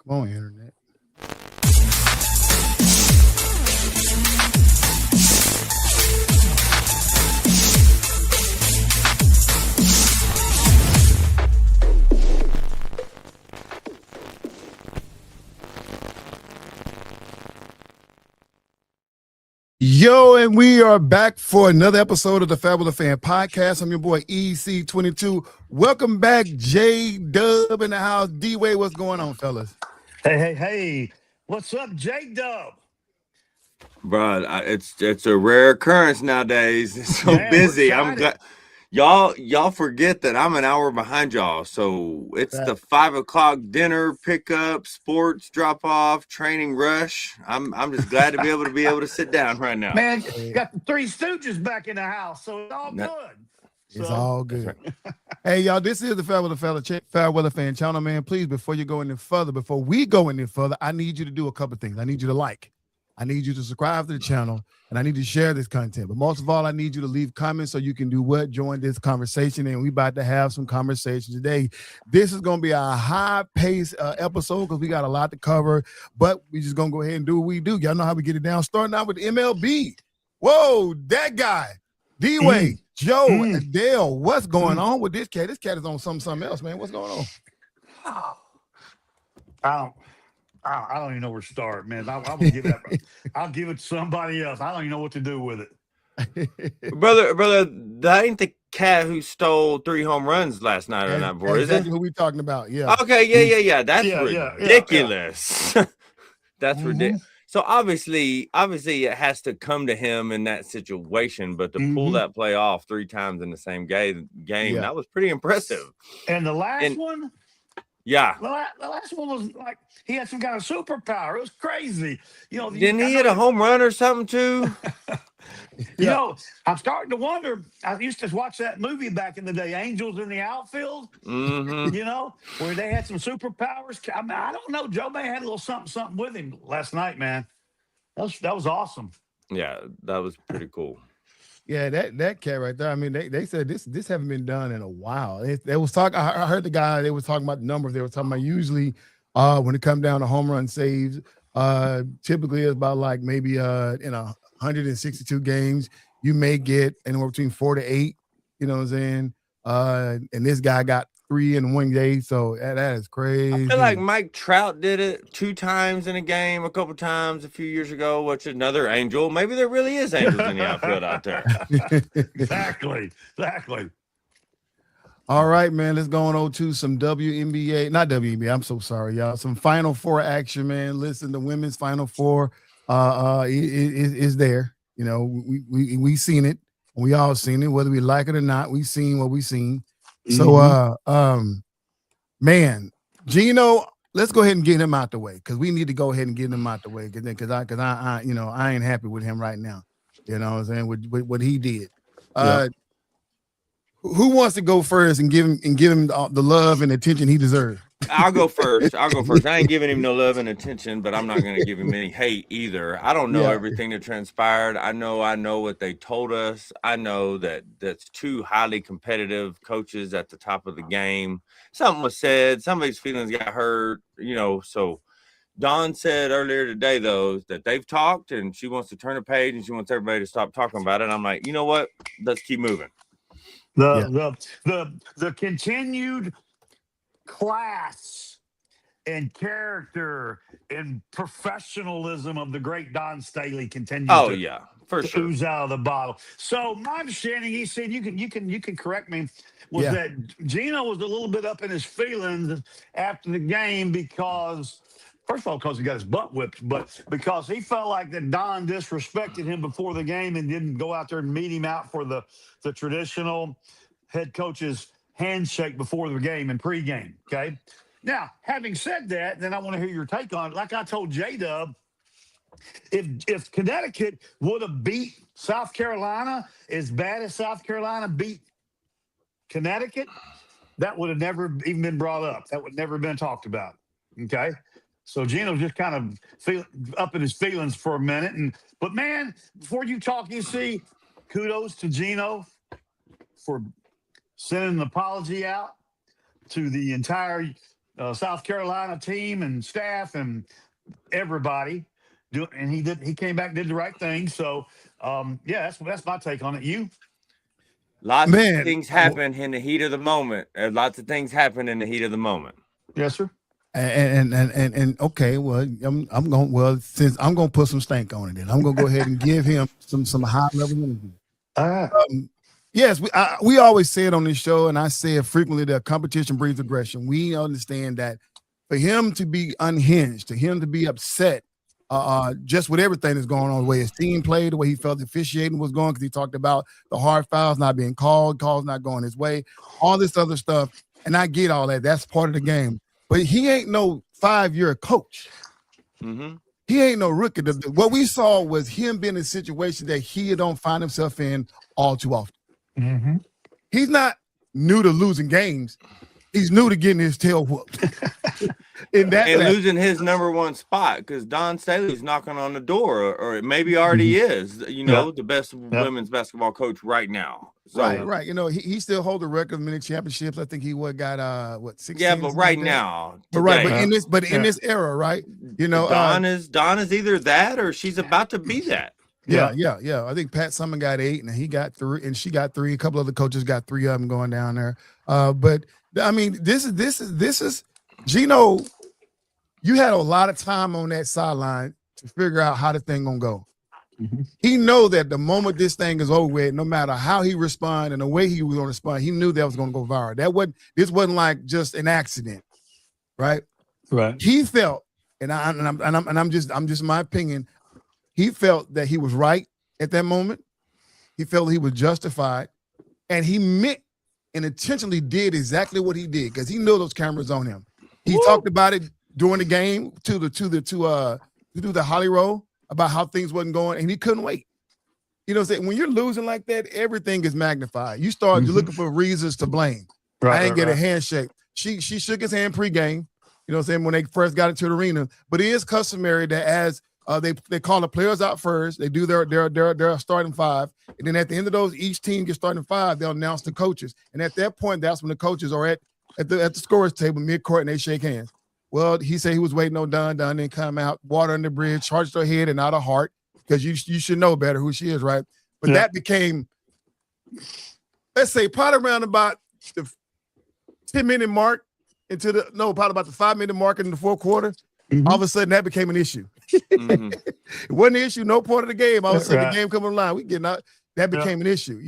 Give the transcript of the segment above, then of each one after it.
Come on, internet. Yo, and we are back for another episode of the FairWeather Fan Podcast. I'm your boy EC22. Welcome back, J-Dub in the house. D-Way, what's going on, fellas? Hey. What's up, J-Dub? Bro, it's a rare occurrence nowadays. It's so busy. I'm glad y'all forget that I'm an hour behind y'all. So it's the 5 o'clock dinner pickup, sports drop off, training rush. I'm just glad to be able to sit down right now. Man, got the Three Stooges back in the house, so it's all good. It's all good. Right. Hey, y'all, this is the FairWeather Fan channel, man. Please, before we go any further, I need you to do a couple things. I need you to like. I need you to subscribe to the channel, and I need you to share this content. But most of all, I need you to leave comments so you can do what? Join this conversation, and we about to have some conversation today. This is going to be a high-paced episode because we got a lot to cover, but we just going to go ahead and do what we do. Y'all know how we get it down. Starting out with MLB. Whoa, that guy. D-Way, Joe, Adele, what's going on with this cat? This cat is on something else, man. What's going on? I don't even know where to start, man. I'll give it to somebody else. I don't even know what to do with it. brother, that ain't the cat who stole 3 home runs last night on that board, is it? Who we talking about? Yeah. Okay, yeah. That's ridiculous. That's ridiculous. So obviously it has to come to him in that situation, but to pull that play off 3 times in the same game, that was pretty impressive. And the last one? Yeah. The last one was like he had some kind of superpower. It was crazy. Didn't he hit a home run or something too? I'm starting to wonder. I used to watch that movie back in the day, Angels in the Outfield. Where they had some superpowers. I mean, I don't know. Joe May had a little something with him last night, man. That was awesome. Yeah, that was pretty cool. Yeah, that cat right there. I mean, they said this haven't been done in a while. They was talking. I heard the guy. They was talking about the numbers. They were talking about usually when it comes down to home run saves, typically it's about like maybe in 162 games you may get anywhere between 4 to 8. You know what I'm saying? And this guy got 3 in one day, so that is crazy. I feel like Mike Trout did it 2 times in a game, a couple times a few years ago, which is another Angel. Maybe there really is angels in the outfield out there. Exactly. All right, man, let's go on to some not WNBA. I'm so sorry, y'all. Some Final Four action, man. Listen, the women's Final Four is there. You know, we seen it. We all seen it, whether we like it or not. We seen what we seen. So, man, Geno, let's go ahead and get him out the way because we need to go ahead and get him out the way because I ain't happy with him right now. You know what I'm saying? With what he did. Who wants to go first and give him the love and attention he deserves? I'll go first. I ain't giving him no love and attention, but I'm not going to give him any hate either. I don't know everything that transpired. I know what they told us. I know that's 2 highly competitive coaches at the top of the game. Something was said. Somebody's feelings got hurt, so Dawn said earlier today, though, that they've talked and she wants to turn a page and she wants everybody to stop talking about it. I'm like, you know what? Let's keep moving. The continued class and character and professionalism of the great Don Staley continues. For sure. Ooze out of the bottle. So my understanding, he said, you can correct me, was that Geno was a little bit up in his feelings after the game because. First of all, because he got his butt whipped, but because he felt like that Don disrespected him before the game and didn't go out there and meet him out for the traditional head coach's handshake before the game and pregame. Okay. Now, having said that, then I want to hear your take on it. Like I told J-Dub, if Connecticut would have beat South Carolina as bad as South Carolina beat Connecticut, that would have never even been brought up. That would never have been talked about. Okay. So Geno's just kind of up in his feelings for a minute. But man, before you talk, kudos to Geno for sending an apology out to the entire South Carolina team and staff and everybody. And he came back, did the right thing. So, yeah, that's my take on it. You? Lots of things happen in the heat of the moment. Lots of things happen in the heat of the moment. Yes, sir. And okay, well, I'm going. Well, since I'm going to put some stank on it, then I'm going to go ahead and give him some high level energy. All right. Yes, we always say it on this show, and I say it frequently that competition breeds aggression. We understand that for him to be unhinged, to him to be upset, just with everything that's going on, the way his team played, the way he felt the officiating was going, because he talked about the hard fouls not being called, calls not going his way, all this other stuff. And I get all that. That's part of the game. But he ain't no 5-year coach. Mm-hmm. He ain't no rookie. What we saw was him being in a situation that he don't find himself in all too often. Mm-hmm. He's not new to losing games. He's new to getting his tail whooped. And losing his number one spot, because Don Staley's knocking on the door, or it maybe already is, the best women's basketball coach right now. So, right. He still holds the record of many championships. I think he got 16. Yeah, but right now. Today. In this era, right? Don is either that or she's about to be that. Yeah. I think Pat Summitt got 8, and he got 3, and she got 3. A couple other coaches got 3 of them going down there. But I mean, this is Geno. You had a lot of time on that sideline to figure out how the thing gonna go. Mm-hmm. He know that the moment this thing is over with, no matter how he respond and the way he was gonna respond, he knew that was gonna go viral. This wasn't like just an accident, right? Right. He felt, and I'm just my opinion. He felt that he was right at that moment. He felt he was justified, and he meant and intentionally did exactly what he did because he knew those cameras on him. He talked about it during the game to do the Holly roll about how things wasn't going, and he couldn't wait. You know what I'm saying? When you're losing like that, everything is magnified. You start looking for reasons to blame. Right, I ain't get a handshake. She shook his hand pregame, you know what I'm saying, when they first got into the arena. But it is customary that as they call the players out first, they do their starting 5, and then at the end of those, each team gets starting 5, they'll announce the coaches. And at that point, that's when the coaches are at the scorer's table, mid-court, and they shake hands. Well, he said he was waiting on Don didn't come out, water under the bridge, charged her head and not her heart, because you should know better who she is, right? But that became, let's say, probably around about the 10-minute mark probably about the 5-minute mark in the fourth quarter. Mm-hmm. All of a sudden, that became an issue. Mm-hmm. It wasn't an issue, no part of the game. All of a sudden, the game coming online, we getting out. That became an issue,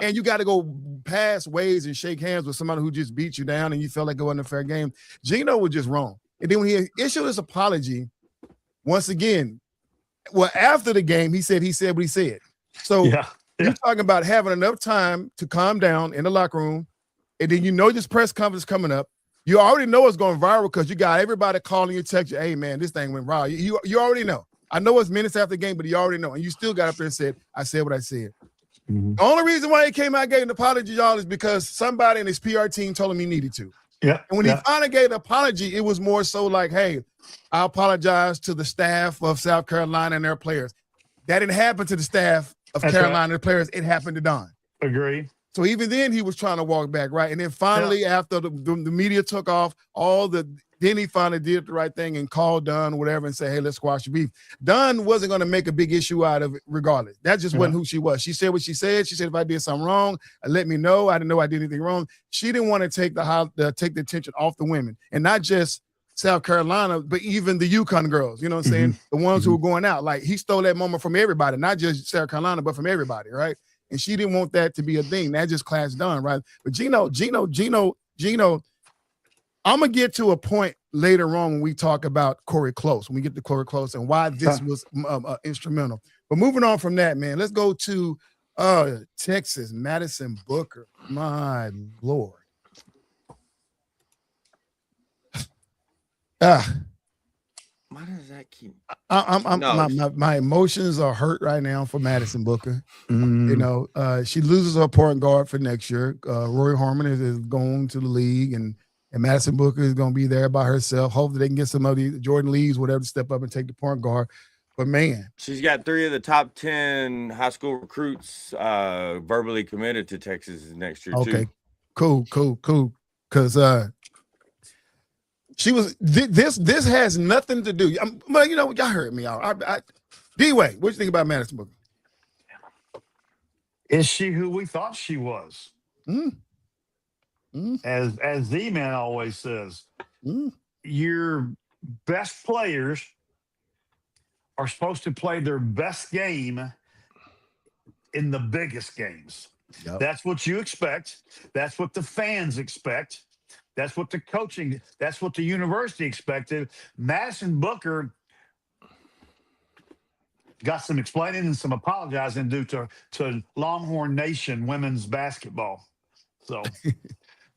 and you got to go past ways and shake hands with somebody who just beat you down and you felt like it wasn't a fair game. Geno was just wrong. And then when he issued his apology, once again, after the game, he said what he said. So you're talking about having enough time to calm down in the locker room, and then this press conference coming up. You already know it's going viral because you got everybody calling you, text you, hey, man, this thing went viral. You already know. I know it's minutes after the game, but you already know. And you still got up there and said, I said what I said. Mm-hmm. The only reason why he came out and gave an apology, y'all, is because somebody in his PR team told him he needed to. Yeah. And when he finally gave an apology, it was more so like, hey, I apologize to the staff of South Carolina and their players. That didn't happen to the staff of Carolina and the players. It happened to Don. Agree. So even then he was trying to walk back, right? And then finally, after the media took off, then he finally did the right thing and called Don, whatever, and said, hey, let's squash the beef. Don wasn't going to make a big issue out of it regardless. That just wasn't who she was. She said what she said. She said, if I did something wrong, let me know. I didn't know I did anything wrong. She didn't want to take the attention off the women, and not just South Carolina, but even the UConn girls, you know what I'm saying? The ones who were going out. Like, he stole that moment from everybody, not just South Carolina, but from everybody, right? And she didn't want that to be a thing. That just class done, right? But Geno, I'm going to get to a point later on when we talk about Cori Close, when we get to Cori Close and why this was instrumental. But moving on from that, man, let's go to Texas, Maddison Booker. My Lord. Why does that keep? My emotions are hurt right now for Maddison Booker. She loses her point guard for next year. Roy Harmon is going to the league, and Maddison Booker is going to be there by herself. Hopefully they can get some of the Jordan Lees, whatever, to step up and take the point guard. But, man. She's got 3 of the top 10 high school recruits verbally committed to Texas next year, too. Okay, cool. Because She was this has nothing to do. Well, you know, y'all heard me out. D-Way, what you think about Maddison Booker? Is she who we thought she was? As Z-Man always says, your best players are supposed to play their best game in the biggest games. Yep. That's what you expect. That's what the fans expect. That's what the coaching, that's what the university expected. Maddison Booker got some explaining and some apologizing due to Longhorn Nation women's basketball. So,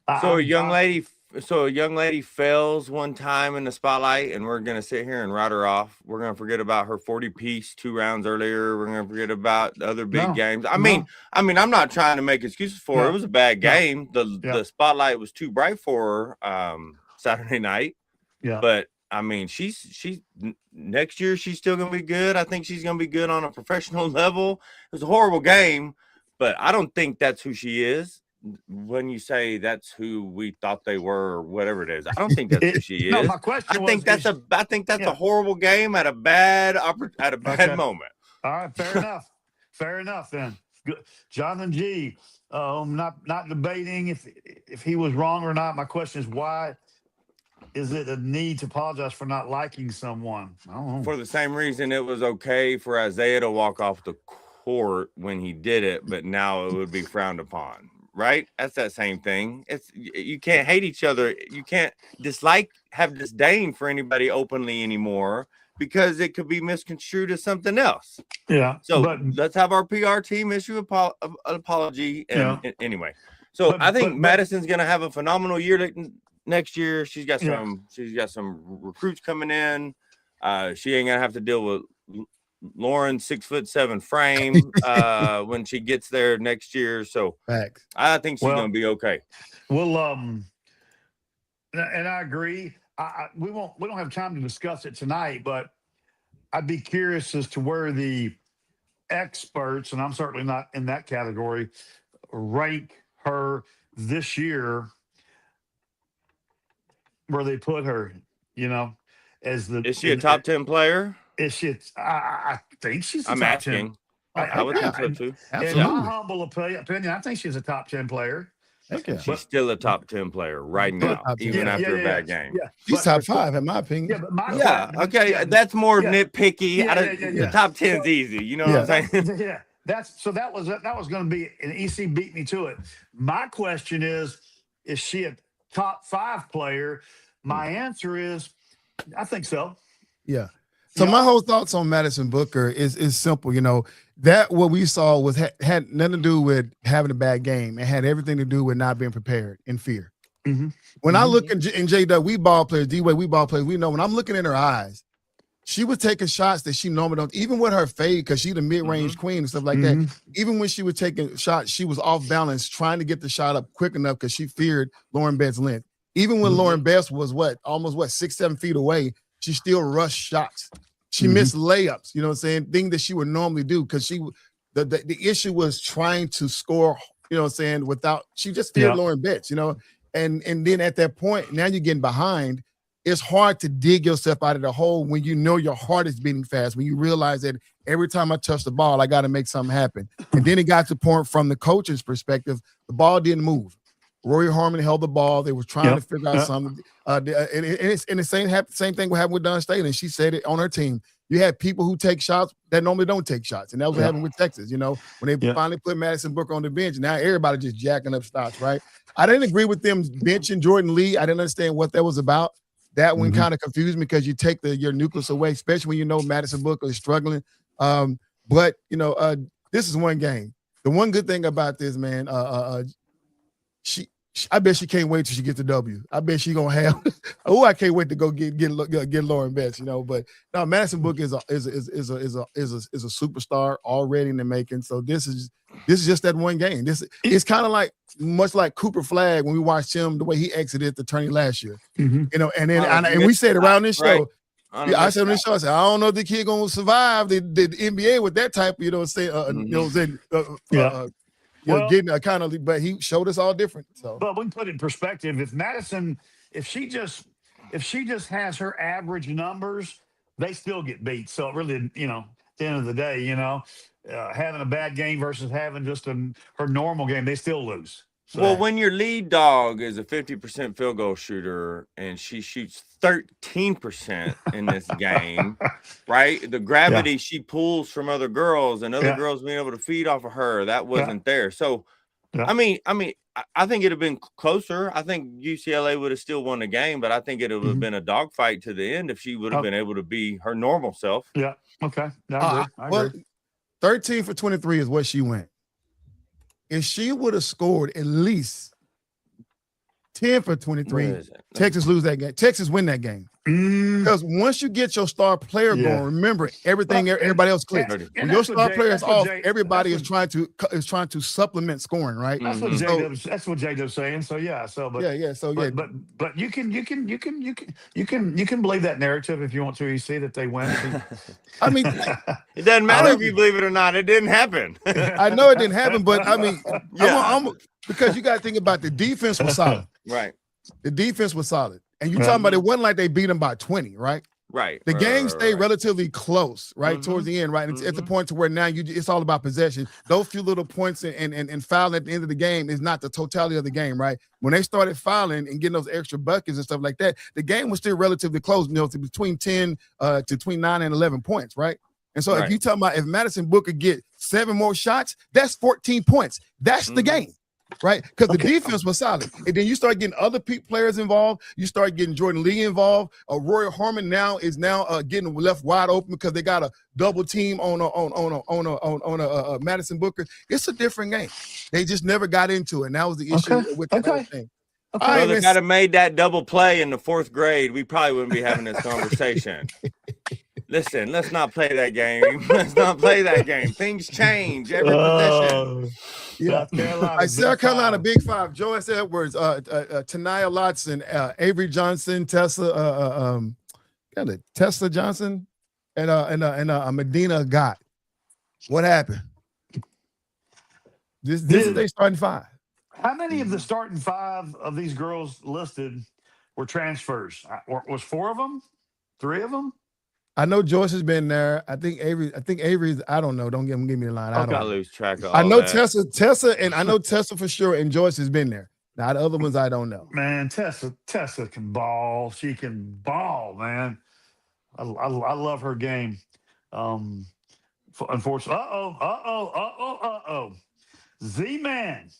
a young lady fails one time in the spotlight, and we're gonna sit here and write her off. We're gonna forget about her 40-piece 2 rounds earlier. We're gonna forget about the other big games. I mean, I'm not trying to make excuses for her. It was a bad game. The spotlight was too bright for her Saturday night. Yeah, but I mean, she's next year she's still gonna be good. I think she's gonna be good on a professional level. It was a horrible game, but I don't think that's who she is. When you say that's who we thought they were, or whatever it is, I don't think that's who she is. No, my question I think that's a horrible game at a bad moment. All right, fair enough. Fair enough then. Good. Jonathan G. Not debating if he was wrong or not. My question is, why is it a need to apologize for not liking someone? I don't know. For the same reason it was okay for Isaiah to walk off the court when he did it, but now it would be frowned upon. Right? That's that same thing. You can't hate each other. You can't have disdain for anybody openly anymore, because it could be misconstrued as something else. Yeah. So let's have our PR team issue an apology. Anyway, so I think Maddison's going to have a phenomenal year next year. She's got some recruits coming in. She ain't going to have to deal with Lauren's 6'7" frame when she gets there next year. So Facts. I think she's going to be okay. Well, and I agree. We don't have time to discuss it tonight, but I'd be curious as to where the experts, and I'm certainly not in that category, rank her this year, where they put her, as the. Is she a top 10 player? Is she? I think she's. I'm top asking. 10. I would think so too. In my humble opinion, I think she's a top 10 player. Okay. She's still a top 10 player right now, even after a bad game. Yeah. She's top 5 in my opinion. Okay. That's more nitpicky. The top 10's easy. You know what I'm saying? Yeah. That was going to be an EC beat me to it. My question is she a top 5 player? My answer is, I think so. Yeah. So my whole thoughts on Maddison Booker is simple. That what we saw was had nothing to do with having a bad game. It had everything to do with not being prepared and fear. Mm-hmm. When I look in J-Dub, we ball players, D-Way, we ball players, we know when I'm looking in her eyes, she was taking shots that she normally don't, even with her fade, because she's the mid-range queen and stuff like that. Even when she was taking shots, she was off balance, trying to get the shot up quick enough because she feared Lauren Beth's length. Even when Lauren Beth was almost 6-7 feet away, she still rushed shots. She missed layups, you know what I'm saying? Thing that she would normally do, because the issue was trying to score, you know what I'm saying, she just feared Lauren Betts, and then at that point, now you're getting behind. It's hard to dig yourself out of the hole when you know your heart is beating fast, when you realize that every time I touch the ball, I got to make something happen. And then it got to the point from the coach's perspective, the ball didn't move. Rory Harmon held the ball. They were trying to figure out something. And the same thing would happen with Don Staley. And she said it on her team. You had people who take shots that normally don't take shots. And that was what happened with Texas, when they finally put Maddison Booker on the bench. Now everybody just jacking up shots, right? I didn't agree with them benching Jordan Lee. I didn't understand what that was about. That one kind of confused me, because you take your nucleus away, especially when Maddison Booker is struggling. But this is one game. The one good thing about this, man, I bet she can't wait till she gets the W. I bet she gonna have. I can't wait to go get Lauren Betts. But no, Maddison Booker is a superstar already in the making. So this is just that one game. It's kind of like much like Cooper Flagg when we watched him, the way he exited the tourney last year. And then and we said around this show. Right. I said on this show, I said, I don't know if the kid gonna survive the NBA with that type of, getting kind of, but he showed us all different. So, but we can put it in perspective. If if she just has her average numbers, they still get beat. So it really, at the end of the day, having a bad game versus having just her normal game, they still lose. So, well, when your lead dog is a 50% field goal shooter and she shoots 13% in this game, right? The gravity she pulls from other girls and other girls being able to feed off of her, that wasn't there. So, I mean, I think it'd have been closer. I think UCLA would have still won the game, but I think it would have been a dogfight to the end if she would have been able to be her normal self. Yeah. Okay. I agree. Well, 13 for 23 is what she went. If she would have scored at least 10 for 23, Texas lose that game. Texas win that game. Because once you get your star player going, remember everybody else clicks. When your star player is off, everybody is trying to supplement scoring, right? That's what Cadeau's saying. So but you can believe that narrative if you want to. You see that they win. I mean, it doesn't matter if you believe it or not. It didn't happen. I know it didn't happen, but I mean, because you got to think about the defense was solid. Right. The defense was solid. And you talking about it wasn't like they beat them by 20, right? Right. The game stayed relatively close, right? Towards the end, right? And it's at the point to where now it's all about possession. Those few little points and fouling at the end of the game is not the totality of the game, right? When they started fouling and getting those extra buckets and stuff like that, the game was still relatively close, to between 10 to between 9 and 11 points, right? And so if you talking about if Maddison Booker get 7 more shots, that's 14 points. That's the game. Right, because the defense was solid, and then you start getting other players involved. You start getting Jordan Lee involved. Roy Harmon is getting left wide open because they got a double team on Maddison Booker. It's a different game. They just never got into it, and that was the issue with the whole thing. Well, if I'd have made that double play in the 4th grade, we probably wouldn't be having this conversation. Listen, let's not play that game. Let's not play that game. Things change every possession. South Carolina, Big Five. Joyce Edwards, Taniyah Lotson, Avery Johnson, Tessa Johnson, and Medina Gott. What happened? This is their starting 5. How many of the starting 5 of these girls listed were transfers? Was 4 of them? 3 of them? I know Joyce has been there. I think Avery's. I don't know. Don't give me the line. I lose track of. I know that. Tessa, and I know Tessa for sure. And Joyce has been there. Now the other ones I don't know. Man, Tessa can ball. She can ball, man. I love her game. Unfortunately, Z-Man. I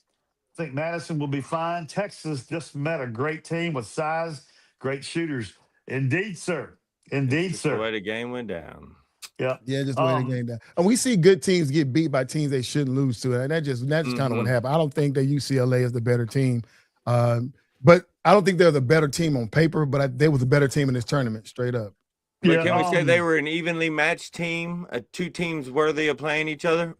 think Maddison will be fine. Texas just met a great team with size, great shooters. Indeed, sir. Indeed, sir. The way the game went down. Yeah, just the way the game down. And we see good teams get beat by teams they shouldn't lose to, and that's just kind of what happened. I don't think that UCLA is the better team, but I don't think they're the better team on paper. But they was a better team in this tournament, straight up. But can we say they were an evenly matched team? 2 teams worthy of playing each other?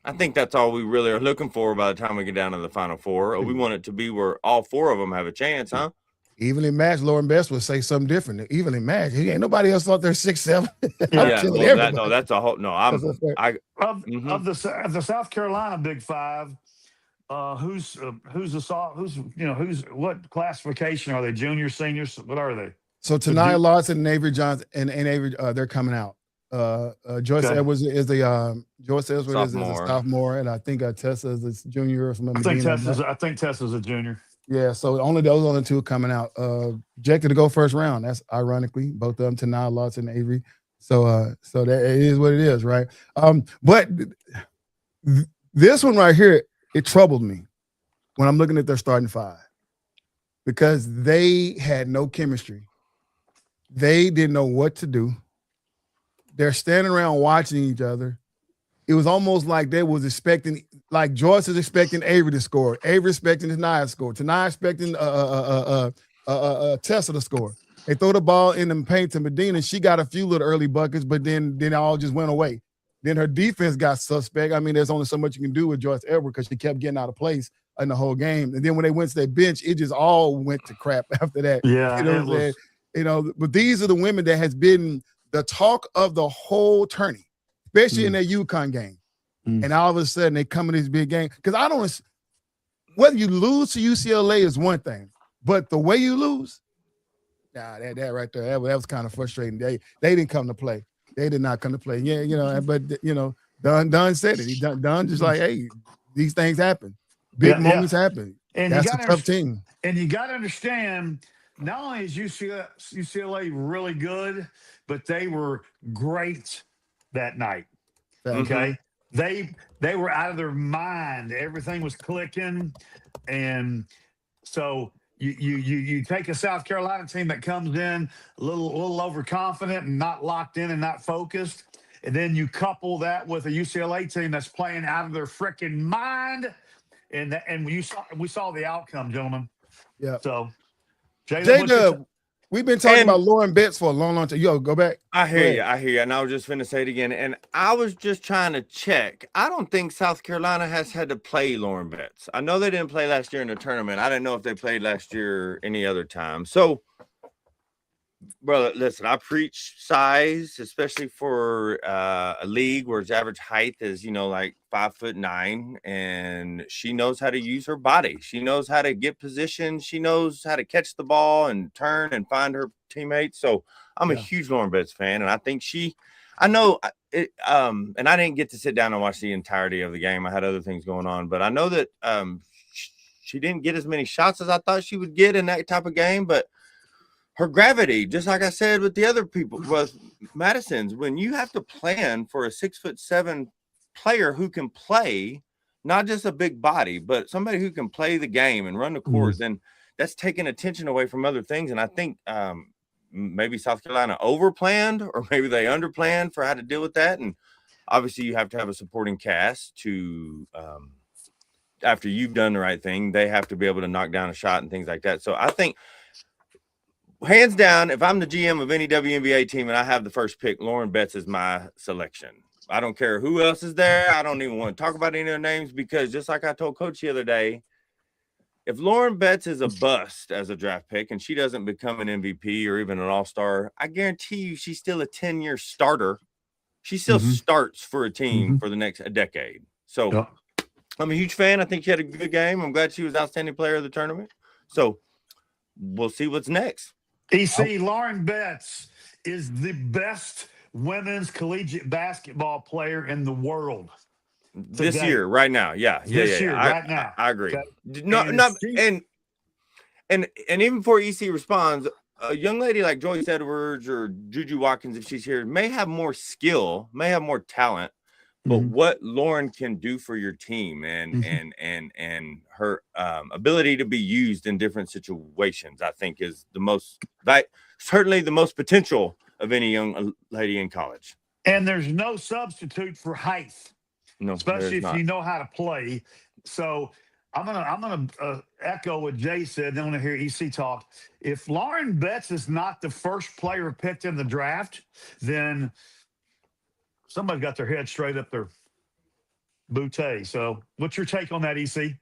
I think that's all we really are looking for by the time we get down to the Final Four. We want it to be where all 4 of them have a chance, huh? Evenly matched, Lauren Best would say something different. Evenly matched. Ain't nobody else thought they're 6'7". That's a whole no. Of the South Carolina Big Five. Who's what classification are they? Juniors, seniors? What are they? So Taniyah Lotson and Avery Johnson and Avery, they're coming out. Joyce Edwards is a sophomore, and I think Tessa is a junior or something. I think Tessa's a junior. Yeah, so those only 2 coming out. Projected to go first round. That's ironically both of them, Taniyah Lotson and Avery. So that it is what it is, right? But this one right here, it troubled me when I'm looking at their starting 5 because they had no chemistry. They didn't know what to do. They're standing around watching each other. It was almost like they was expecting, like Joyce is expecting Avery to score, Avery expecting Taniyah to score, Taniyah expecting Tessa to score. They throw the ball in the paint to Medina. She got a few little early buckets, but then it all just went away. Then her defense got suspect. I mean, there's only so much you can do with Joyce Edwards because she kept getting out of place in the whole game. And then when they went to their bench, it just all went to crap after that. Yeah, but these are the women that has been the talk of the whole tourney, especially in that UConn game. And all of a sudden they come in this big game. Because whether you lose to UCLA is one thing, but the way you lose, Nah, that right there, that was kind of frustrating. They didn't come to play. They did not come to play. Yeah, but Don said it. Don just like, hey, these things happen. Big moments happen. And that's a tough team. And you got to understand, not only is UCLA really good, but they were great that night. Okay, they were out of their mind. Everything was clicking, and so you take a South Carolina team that comes in a little overconfident and not locked in and not focused, and then you couple that with a UCLA team that's playing out of their freaking mind, and we saw the outcome, gentlemen. Yeah. So, J-Dub, we've been talking about Lauren Betts for a long time. Yo, go back. I hear you. And I was just finna say it again. And I was just trying to check. I don't think South Carolina has had to play Lauren Betts. I know they didn't play last year in the tournament. I didn't know if they played last year any other time. So, brother, listen, I preach size, especially for a league where its average height is, like 5'9", and she knows how to use her body. She knows how to get positioned. She knows how to catch the ball and turn and find her teammates. So I'm a huge Lauren Betts fan, and I think I know it. And I didn't get to sit down and watch the entirety of the game. I had other things going on, but I know that she didn't get as many shots as I thought she would get in that type of game, but her gravity, just like I said with the other people, with Maddison's, when you have to plan for a 6'7" player who can play, not just a big body, but somebody who can play the game and run the court, then that's taking attention away from other things. And I think maybe South Carolina overplanned, or maybe they underplanned for how to deal with that. And obviously you have to have a supporting cast to, after you've done the right thing, they have to be able to knock down a shot and things like that. So I think, hands down, if I'm the GM of any WNBA team and I have the first pick, Lauren Betts is my selection. I don't care who else is there. I don't even want to talk about any of their names, because just like I told Coach the other day, if Lauren Betts is a bust as a draft pick and she doesn't become an MVP or even an all-star, I guarantee you she's still a 10-year starter. She still starts for a team for the next decade. So I'm a huge fan. I think she had a good game. I'm glad she was outstanding player of the tournament. So we'll see what's next. EC, Lauren Betts is the best women's collegiate basketball player in the world this year, right now. This year, right now. I agree. Okay. And even before EC responds, a young lady like Joyce Edwards or Juju Watkins, if she's here, may have more skill, may have more talent, but what Lauren can do for your team and her ability to be used in different situations, I think is certainly the most potential of any young lady in college. And there's no substitute for height, especially if not. you know how to play. So I'm gonna echo what Jay said. Then I want to hear EC talk. If Lauren Betts is not the first player picked in the draft, then somebody got their head straight up their bootay. So what's your take on that, EC?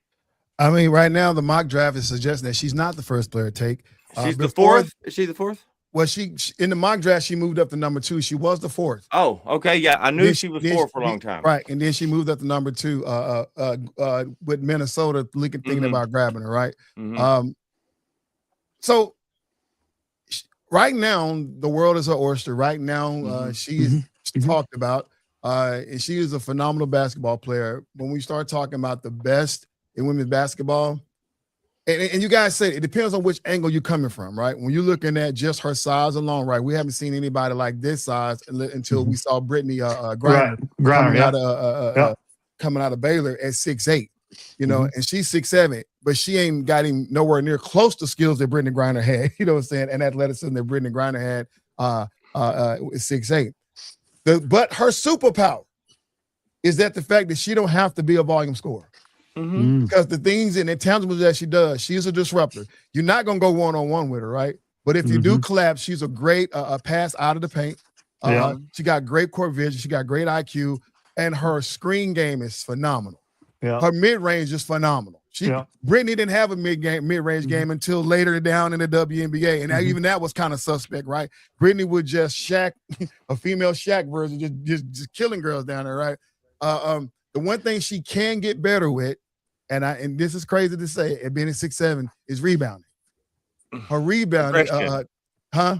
I mean, right now the mock draft is suggesting that she's not the first player to take. She's the fourth. Is she the fourth? Well, she in the mock draft she moved up to number 2. She was the 4th. Oh, okay, yeah, I knew she was 4 for a long time. Right, and then she moved up to number 2. With Minnesota thinking about grabbing her. Right. So right now the world is her oyster. Right now, she is talked about, and she is a phenomenal basketball player. When we start talking about the best in women's basketball. And you guys say it depends on which angle you're coming from, right? When you're looking at just her size alone, right? We haven't seen anybody like this size until we saw Brittany Griner coming out of Baylor at 6'8", and she's 6'7", but she ain't got him nowhere near close to skills that Brittany Griner had, you know what I'm saying, and athleticism that Brittany Griner had is 6'8". But her superpower is that the fact that she don't have to be a volume scorer. Because the things and intangibles that she does, she's a disruptor. You're not going to go one-on-one with her, right? But if you do collapse, she's a great pass out of the paint. She got great court vision. She got great IQ. And her screen game is phenomenal. Her mid-range is phenomenal. Brittany didn't have a mid-range game until later down in the WNBA. And even that was kind of suspect, right? Brittany would just Shaq, a female Shaq version, just killing girls down there, right? The one thing she can get better with, and this is crazy to say, at being at 6'7", is rebounding. Her rebounding, Huh?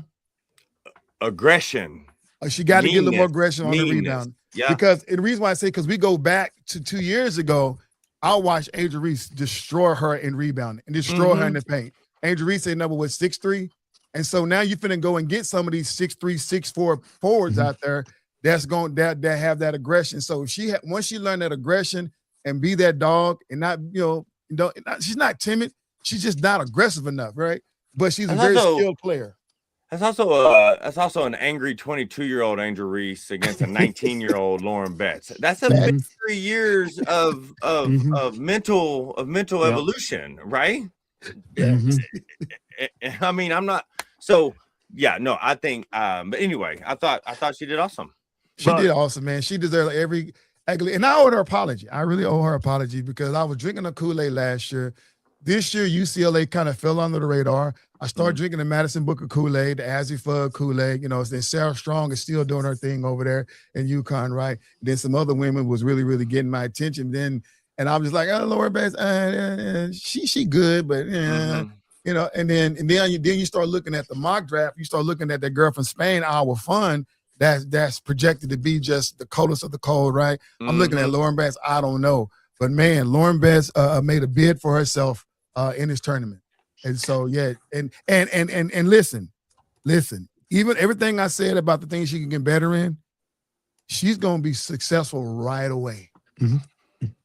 Aggression. She got to get a little more Meanness. aggression on the rebound. Yeah. Because the reason why I say, because we go back to 2 years ago, I watched Angel Reese destroy her in rebounding and destroy her in the paint. Angel Reese ain't number was 6'3". And so now you finna go and get some of these 6'3", 6'4" forwards out there that's going that have that aggression. So if once she learned that aggression and be that dog and not, she's not timid, she's just not aggressive enough, right? But she's a very skilled player. That's also an angry 22-year-old Angel Reese against a 19-year-old Lauren Betts. That's a big 3 years of mental evolution, right? I mean, I'm not so I think but anyway, I thought she did awesome. She did awesome, man. She deserved every accolade. And I owe her an apology. I really owe her an apology because I was drinking a Kool-Aid last year. This year, UCLA kind of fell under the radar. I started drinking the Maddison Booker Kool-Aid, the Azzy Fudd Kool-Aid. Then Sarah Strong is still doing her thing over there in UConn, right? Then some other women was really, really getting my attention. And I was just like, oh, Laura Bass, she good, but and then you start looking at the mock draft. You start looking at that girl from Spain, Our Fun, that's projected to be just the coldest of the cold, right? I'm looking at Lauren Bass. I don't know, but man, Lauren Bass made a bid for herself in this tournament. And so, and listen, even everything I said about the things she can get better in, she's going to be successful right away.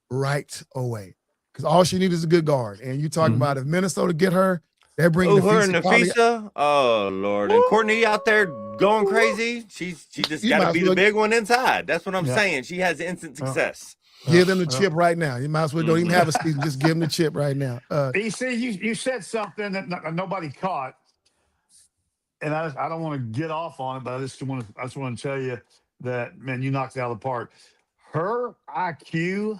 Right away. Because all she needs is a good guard. And you talk about if Minnesota get her, they bring her and Nafisa. Oh, Lord. And Courtney out there going crazy. She just got to be the big one inside. That's what I'm saying. She has instant success. Give them the chip right now. You might as well don't even have a speech. Just give them the chip right now. EC, you said something that nobody caught, and I don't want to get off on it, but I just want to tell you that, man, you knocked it out of the park. Her IQ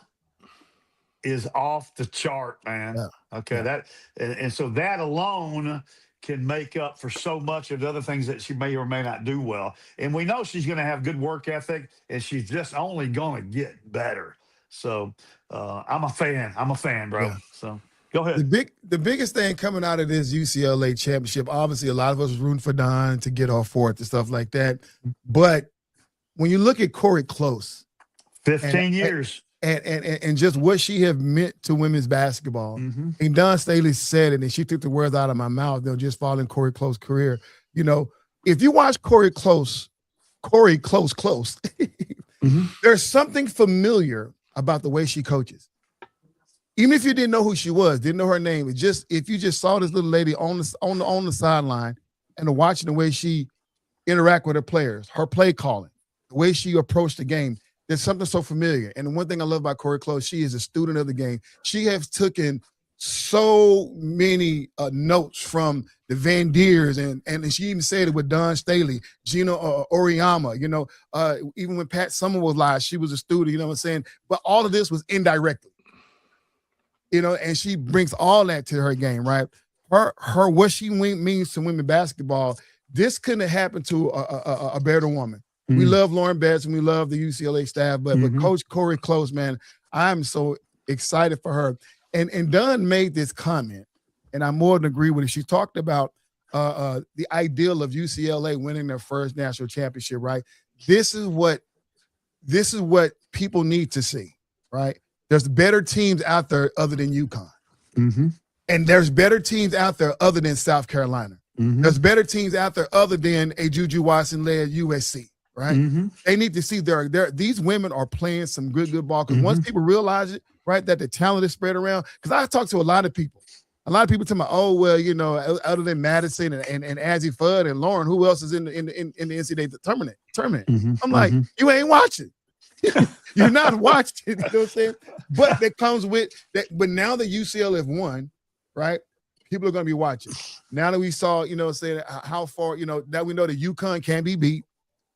is off the chart, man. Yeah. Okay, and so that alone can make up for so much of the other things that she may or may not do well. And we know she's going to have good work ethic, and she's just only going to get better. So I'm a fan, bro. Yeah. So go ahead. The biggest thing coming out of this UCLA championship, obviously a lot of us was rooting for Don to get off fourth and stuff like that. But when you look at Cori Close, 15 years. And just what she have meant to women's basketball. And Don Staley said it, and she took the words out of my mouth. They'll just follow in Cori Close career. If you watch Cori Close, there's something familiar about the way she coaches. Even if you didn't know who she was, didn't know her name, if you just saw this little lady on the sideline and watching the way she interact with her players, her play calling, the way she approached the game, there's something so familiar. And the one thing I love about Cori Close, she is a student of the game. She has taken so many notes from the Van Deers, and she even said it with Don Staley, Geno Auriemma, even when Pat Summer was live, she was a student, you know what I'm saying? But all of this was indirectly, and she brings all that to her game, right? Her what she means to women basketball, this couldn't have happened to a better woman. We love Lauren Betts and we love the UCLA staff, but Coach Cori Close, man, I'm so excited for her. And Dunn made this comment, and I more than agree with it. She talked about the ideal of UCLA winning their first national championship, right? This is what people need to see, right? There's better teams out there other than UConn. And there's better teams out there other than South Carolina. There's better teams out there other than a Juju Watson-led USC, right? They need to see these women are playing some good ball, because once people realize it, right, that the talent is spread around. Because I talk to a lot of people tell me, oh, well, other than Maddison and Azzy Fudd and Lauren, who else is in the NCAA tournament? I'm like, you ain't watching. You're not watching, you know what I'm saying? But that comes with that. But now that UCLA have won, right, people are going to be watching. Now that we saw, saying how far, now we know that UConn can be beat,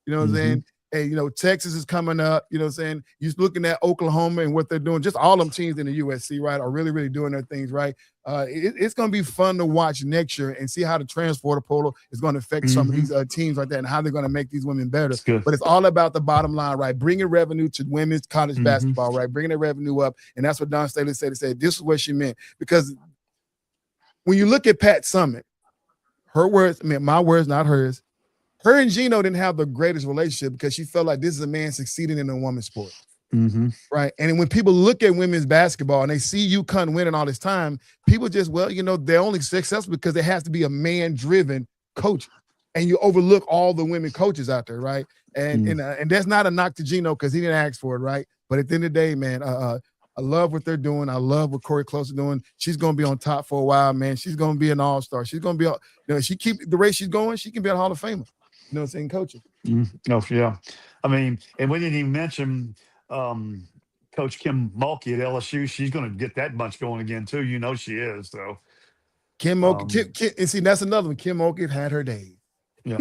you know what I'm saying? And, Texas is coming up, you know what I'm saying? You're looking at Oklahoma and what they're doing. Just all them teams in the USC, right, are really, really doing their things, right? It's going to be fun to watch next year and see how the transfer portal is going to affect some of these teams like that and how they're going to make these women better. But it's all about the bottom line, right? Bringing revenue to women's college basketball, right? Bringing the revenue up. And that's what Don Staley said. He said, this is what she meant. Because when you look at Pat Summitt, her words, I mean, my words, not hers. Her and Geno didn't have the greatest relationship because she felt like this is a man succeeding in a woman's sport. Mm-hmm. Right. And when people look at women's basketball and they see UConn winning all this time, people just, well, they're only successful because it has to be a man-driven coach. And you overlook all the women coaches out there, right? And that's not a knock to Geno because he didn't ask for it, right? But at the end of the day, man, I love what they're doing. I love what Cori Close is doing. She's going to be on top for a while, man. She's going to be an all-star. She's going to be, if she keep the race she's going, she can be a Hall of Famer. You know what I'm saying, coaching. Oh, yeah. I mean, and we didn't even mention Coach Kim Mulkey at LSU. She's going to get that bunch going again, too. She is. So Kim Mulkey, and see, that's another one. Kim Mulkey had her days. Yeah.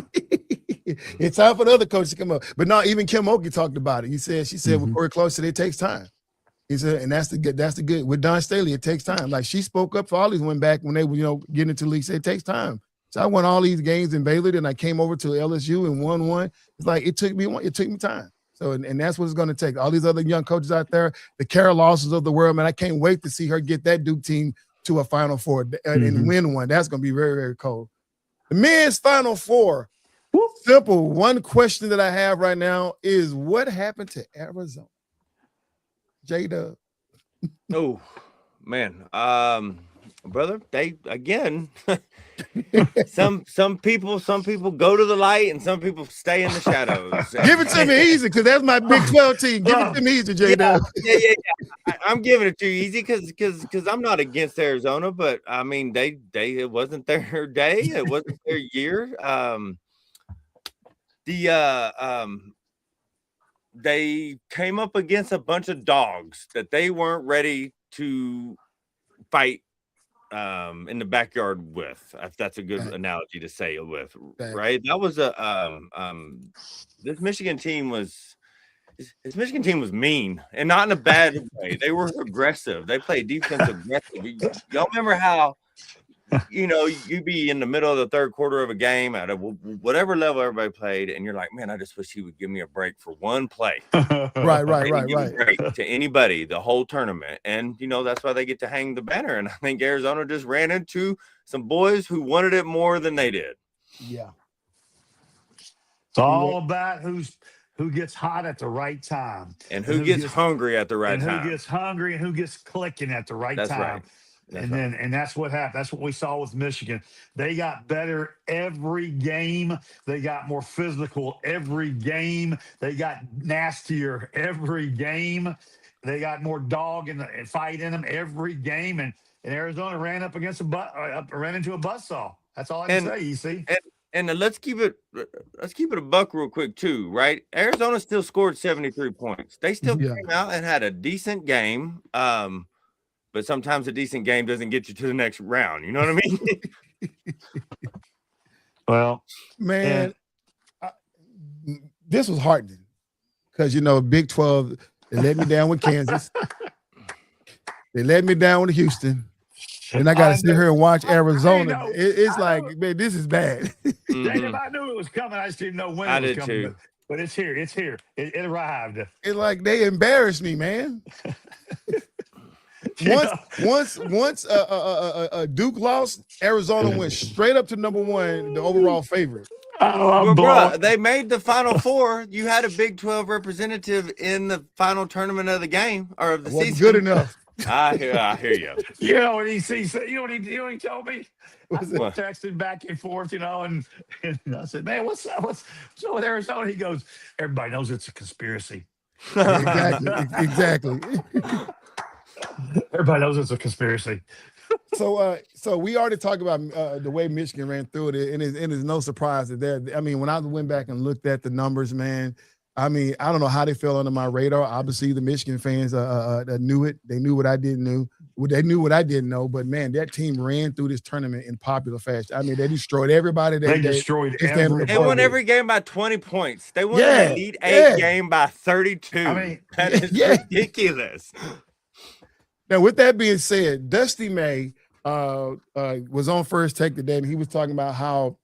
It's time for the other coach to come up. But no, even Kim Mulkey talked about it. She said with Cori Close, it takes time. He said, and that's the good. With Don Staley, it takes time. Like she spoke up for all these women back when they were, getting into the league. Said it takes time. So I won all these games in Baylor, and I came over to LSU and won one. It's like it took me time. So and that's what it's going to take. All these other young coaches out there, the Carol Lawsons of the world, man, I can't wait to see her get that Duke team to a Final Four and win one. That's going to be very, very cold. The men's Final Four. Simple. One question that I have right now is what happened to Arizona? J-Dub. Oh, man. Brother, they again. some people go to the light and some people stay in the shadows. Give it to me easy because that's my Big 12 team. Give it to me easy, J-Dub. Yeah. I'm giving it to you easy because I'm not against Arizona, but I mean it wasn't their day, it wasn't their year. They came up against a bunch of dogs that they weren't ready to fight in the backyard with, if that's a good analogy to say it with, right? That was this Michigan team was mean, and not in a bad way. They were aggressive. They played defensive aggressive. Y'all remember how you'd be in the middle of the third quarter of a game at whatever level everybody played, and you're like, man, I just wish he would give me a break for one play. Right. Break to anybody the whole tournament. And, that's why they get to hang the banner. And I think Arizona just ran into some boys who wanted it more than they did. Yeah. It's all about who gets hot at the right time. And who gets hungry at the right time. Who gets hungry and who gets clicking at the right time. Right. And that's what happened. That's what we saw with Michigan. They got better every game. They got more physical every game. They got nastier every game. They got more dog and fight in them every game. And Arizona ran up against ran into a buzzsaw. That's all I can say. You see. And let's keep it a buck real quick too, right? Arizona still scored 73 points. They still came out and had a decent game. But sometimes a decent game doesn't get you to the next round. You know what I mean? Well, man, this was heartening because, Big 12, they let me down with Kansas. They let me down with Houston. And I got to sit here and watch Arizona. It's like, man, this is bad. Jacob, I knew it was coming. I just didn't know when it was coming. Too. But it's here. It's here. It arrived. It's like they embarrassed me, man. Once Duke lost, Arizona went straight up to number one, the overall favorite. Bro, they made the Final Four. You had a Big 12 representative in the final tournament of the game or of the season. Good enough. I hear you. You know what he told me? I texted back and forth, and I said, man, what's up with Arizona? He goes, everybody knows it's a conspiracy. Exactly. Everybody knows it's a conspiracy. So we already talked about the way Michigan ran through it, and it's no surprise that when I went back and looked at the numbers, man, I don't know how they fell under my radar. Obviously, the Michigan fans knew it. They knew what I didn't know. They knew what I didn't know. But, man, that team ran through this tournament in popular fashion. They destroyed everybody. They destroyed everybody. They won every game by 20 points. They won the Elite 8 game by 32. That is ridiculous. Now, with that being said, Dusty May was on First Take today, and he was talking about how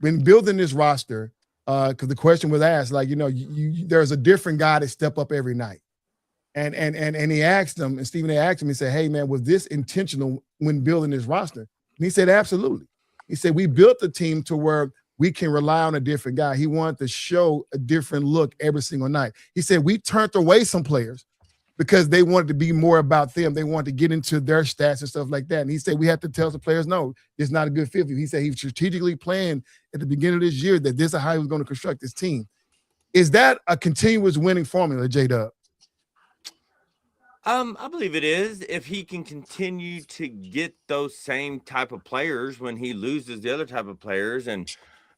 when building this roster, because the question was asked, there's a different guy that step up every night. And he asked him, and Stephen A. asked him, he said, hey, man, was this intentional when building this roster? And he said, absolutely. He said, we built the team to where we can rely on a different guy. He wanted to show a different look every single night. He said, we turned away some players because they wanted to be more about them. They wanted to get into their stats and stuff like that. And he said, we have to tell the players, no, it's not a good fit for you. He said he strategically planned at the beginning of this year that this is how he was going to construct this team. Is that a continuous winning formula, J-Dub? I believe it is. If he can continue to get those same type of players when he loses the other type of players. And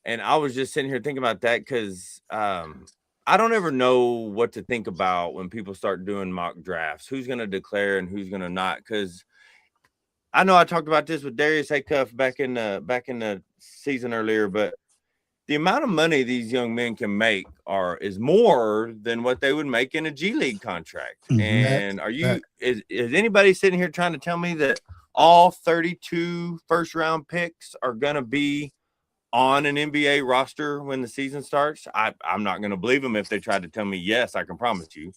I was just sitting here thinking about that because I don't ever know what to think about when people start doing mock drafts, who's going to declare and who's going to not. Because I know I talked about this with Darius Acuff back in the season earlier, but the amount of money these young men can make is more than what they would make in a G League contract. And is anybody sitting here trying to tell me that all 32 first round picks are going to be on an NBA roster when the season starts? I'm not going to believe them if they try to tell me yes, I can promise you.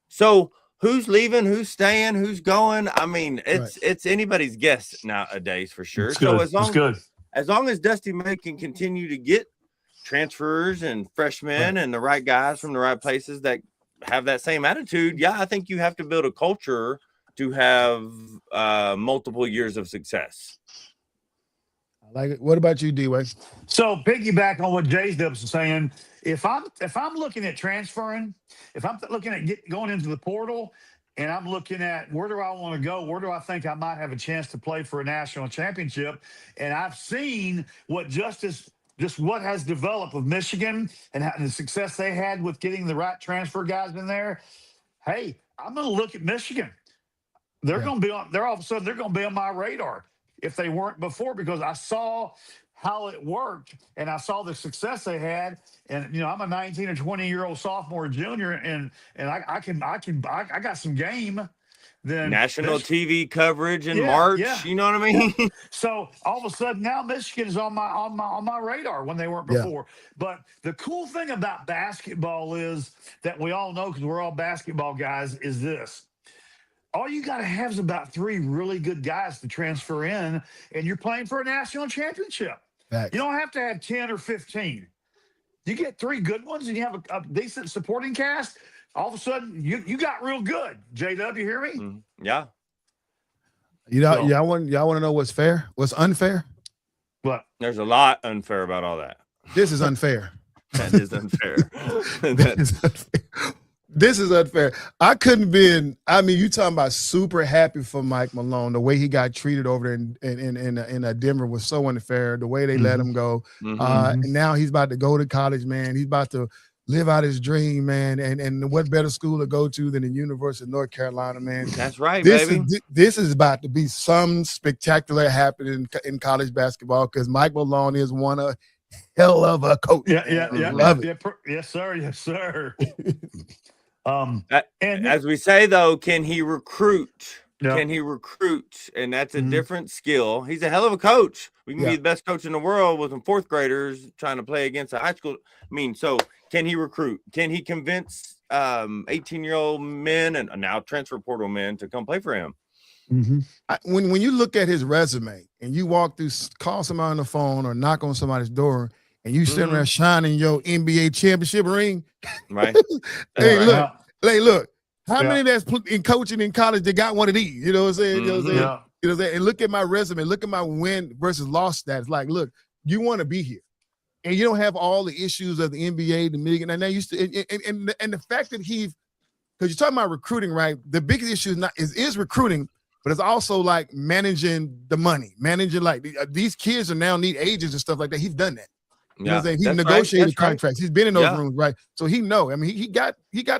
So who's leaving, who's staying, who's going? I mean, it's anybody's guess nowadays for sure. So as long as Dusty May can continue to get transfers and freshmen and the right guys from the right places that have that same attitude, I think you have to build a culture to have multiple years of success. I like it. What about you, D-Way? So piggyback on what J-Dub's saying, if I'm looking at transferring, if I'm looking at going into the portal, and I'm looking at where do I want to go? Where do I think I might have a chance to play for a national championship? And I've seen what just what has developed with Michigan and the success they had with getting the right transfer guys in there. Hey, I'm going to look at Michigan. They're going to be on. They're all of a sudden they're going to be on my radar if they weren't before, because I saw how it worked and I saw the success they had. And I'm a 19 or 20-year-old sophomore, junior, and I got some game. Then national TV coverage in March. You know what I mean? So all of a sudden now Michigan is on my radar when they weren't before. But the cool thing about basketball is that we all know, because we're all basketball guys, is this. All you got to have is about 3 really good guys to transfer in, and you're playing for a national championship. Thanks. You don't have to have 10 or 15. You get 3 good ones, and you have a decent supporting cast. All of a sudden, you got real good. J-Dub, you hear me? Yeah. Y'all want to know what's fair? What's unfair? What? There's a lot unfair about all that. This is unfair. That is unfair. That is unfair. This is unfair. I couldn't been. I mean, you talking about super happy for Mike Malone. The way he got treated over there in Denver was so unfair. The way they let him go. And now he's about to go to college, man. He's about to live out his dream, man. And what better school to go to than the University of North Carolina, man? That's right, baby. This is about to be some spectacular happening in college basketball, because Mike Malone is one hell of a coach. Love it. Yes, sir. Yes, sir. As we say, though, can he recruit? Yeah. Can he recruit? And that's a different skill. He's a hell of a coach. We can be the best coach in the world with some 4th graders trying to play against a high school. I mean, so can he recruit? Can he convince 18-year-old men and now transfer portal men to come play for him? When you look at his resume and you walk through, call somebody on the phone or knock on somebody's door, and you sitting there shining your NBA championship ring, right? Look. How many that's in coaching in college that got one of these? You know what I'm saying? You know what I'm saying? Yeah. You know what I'm saying? And look at my resume. Look at my win versus loss stats. Like, look, you want to be here, and you don't have all the issues of the NBA, the Michigan, and they used to, and the fact that because you're talking about recruiting, right? The biggest issue is recruiting, but it's also like managing the money, managing like these kids are now need agents and stuff like that. He's done that. You know what I'm saying? He negotiated contracts. He's been in those rooms, right? So he know. I mean, he got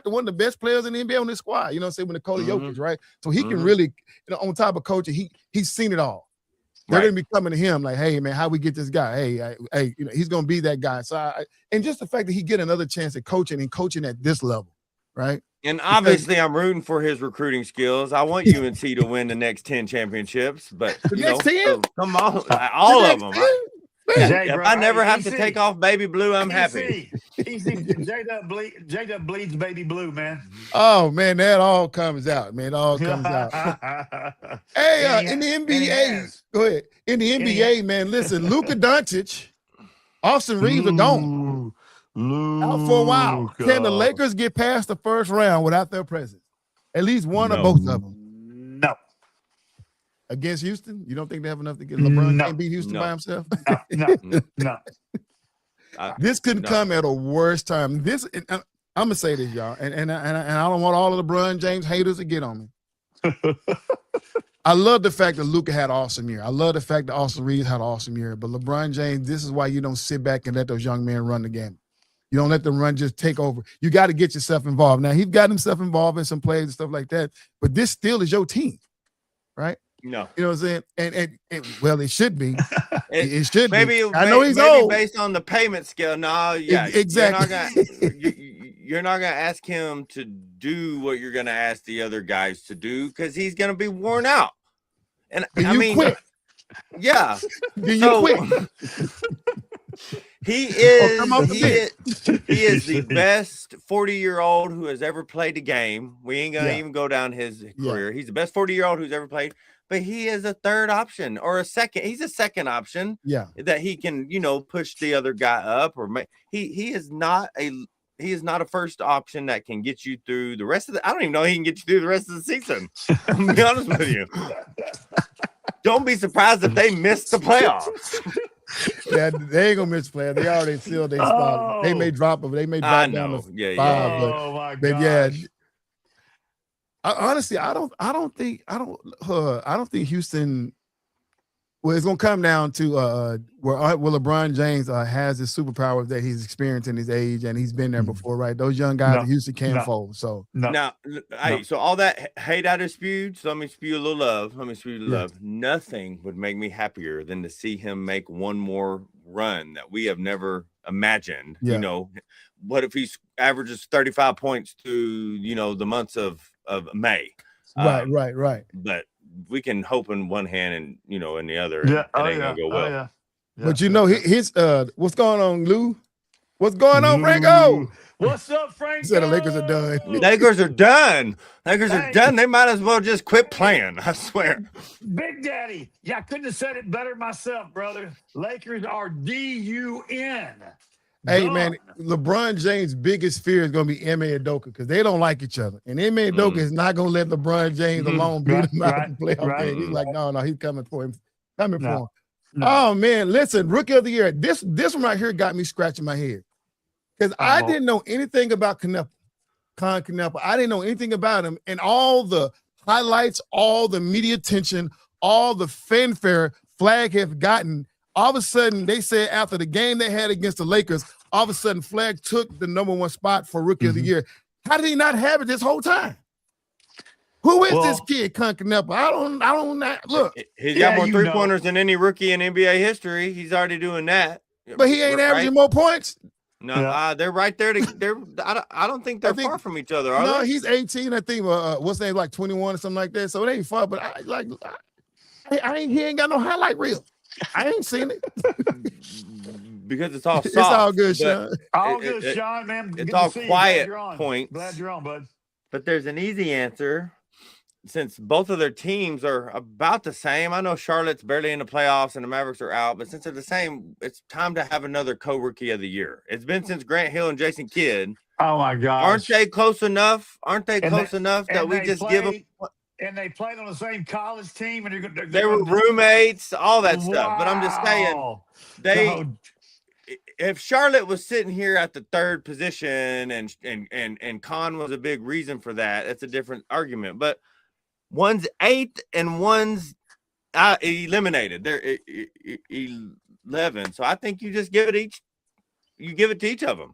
one of the best players in the NBA on this squad. You know what I'm saying? With Nikola Jokic, right? So he can really, on top of coaching, he's seen it all. They're gonna be coming to him like, hey man, how we get this guy? Hey, he's gonna be that guy. So and just the fact that he get another chance at coaching at this level, right? And obviously, I'm rooting for his recruiting skills. I want UNC to win the next 10 championships, but come on, all of them. If I never have to take off baby blue, I'm happy. J-Dub bleeds baby blue, man. Oh man, that all comes out, man. It all comes out. Hey, in the NBA, go ahead. In the NBA, man, listen, Luka Doncic, Austin Reeves are gone. Out for a while. Can the Lakers get past the first round without their presence? At least one or both of them. No. Against Houston? You don't think they have enough to get LeBron can't beat Houston by himself? No. This couldn't come at a worse time. I'm gonna say this, y'all, and I don't want all of the LeBron James haters to get on me. I love the fact that Luka had an awesome year. I love the fact that Austin Reeves had an awesome year. But LeBron James, this is why you don't sit back and let those young men run the game. You don't let them run, just take over. You got to get yourself involved. Now, he's got himself involved in some plays and stuff like that, but this still is your team, right? No. You know what I'm saying? And well, it should be. It should maybe, be. I know he's old. Based on the payment scale. No, yeah. Exactly. You're not going to ask him to do what you're going to ask the other guys to do because he's going to be worn out. And I mean, quit. Yeah. Then you quit. He is the best 40-year-old who has ever played a game. We ain't gonna even go down his career. He's the best 40-year-old who's ever played, but he is a third option or a second. He's a second option. Yeah, that he can, push the other guy up or make. He is not a first option that can get you through the rest of the. I don't even know he can get you through the rest of the season. I'll be honest with you. Don't be surprised if they miss the playoffs. Yeah, they ain't gonna miss play. They already sealed their spot. They may drop them. They may drop down to 5. Oh my God! Honestly, I don't think Houston. Well, it's gonna come down to where LeBron James has his superpowers that he's experienced in his age, and he's been there before, right? Those young guys in Houston can't fold. So so all that hate I just spewed. So let me spew a little love. Nothing would make me happier than to see him make one more run that we have never imagined. Yeah. What if he averages 35 points through the months of May? Right. But we can hope in one hand and in the other. It ain't gonna go well. Yeah. But his what's going on, Lou? What's going on, Franco? What's up, Franco? He said the Lakers are done. Lakers are done. Are done. They might as well just quit playing. I swear. Big Daddy. Yeah, I couldn't have said it better myself, brother. Lakers are DUN. Hey, man, LeBron James' biggest fear is going to be Ime Udoka because they don't like each other. And Ime Udoka is not going to let LeBron James alone beat him out in the playoff game. He's like, no, he's coming for him. No. Oh, man, listen, Rookie of the Year. This one right here got me scratching my head because I didn't know anything about Con Canepa. I didn't know anything about him. And all the highlights, all the media attention, all the fanfare Flag have gotten, all of a sudden, they said after the game they had against the Lakers, all of a sudden Flag took the #1 spot for Rookie of the Year. How did he not have it this whole time? Who is this kid, Con Canepa? I don't look. He's got more three-pointers than any rookie in NBA history. He's already doing that. But he ain't averaging more points. No, they're right there. I don't think they're far from each other. Are they? He's 18. I think what's his name, like 21 or something like that. So it ain't far. But he ain't got no highlight reel. I ain't seen it because it's all soft. It's all good, Sean. All good, Sean, man. It's all quiet points. Glad you're on, bud. But there's an easy answer since both of their teams are about the same. I know Charlotte's barely in the playoffs and the Mavericks are out, but since they're the same, it's time to have another co-rookie of the year. It's been since Grant Hill and Jason Kidd. Oh my gosh. Aren't they close enough? That we just give them? And they played on the same college team, and they were roommates, all that stuff. But I'm just saying, if Charlotte was sitting here at the third position, and Con was a big reason for that, it's a different argument. But one's 8th and one's eliminated. They're 11. So I think you just give it to each of them.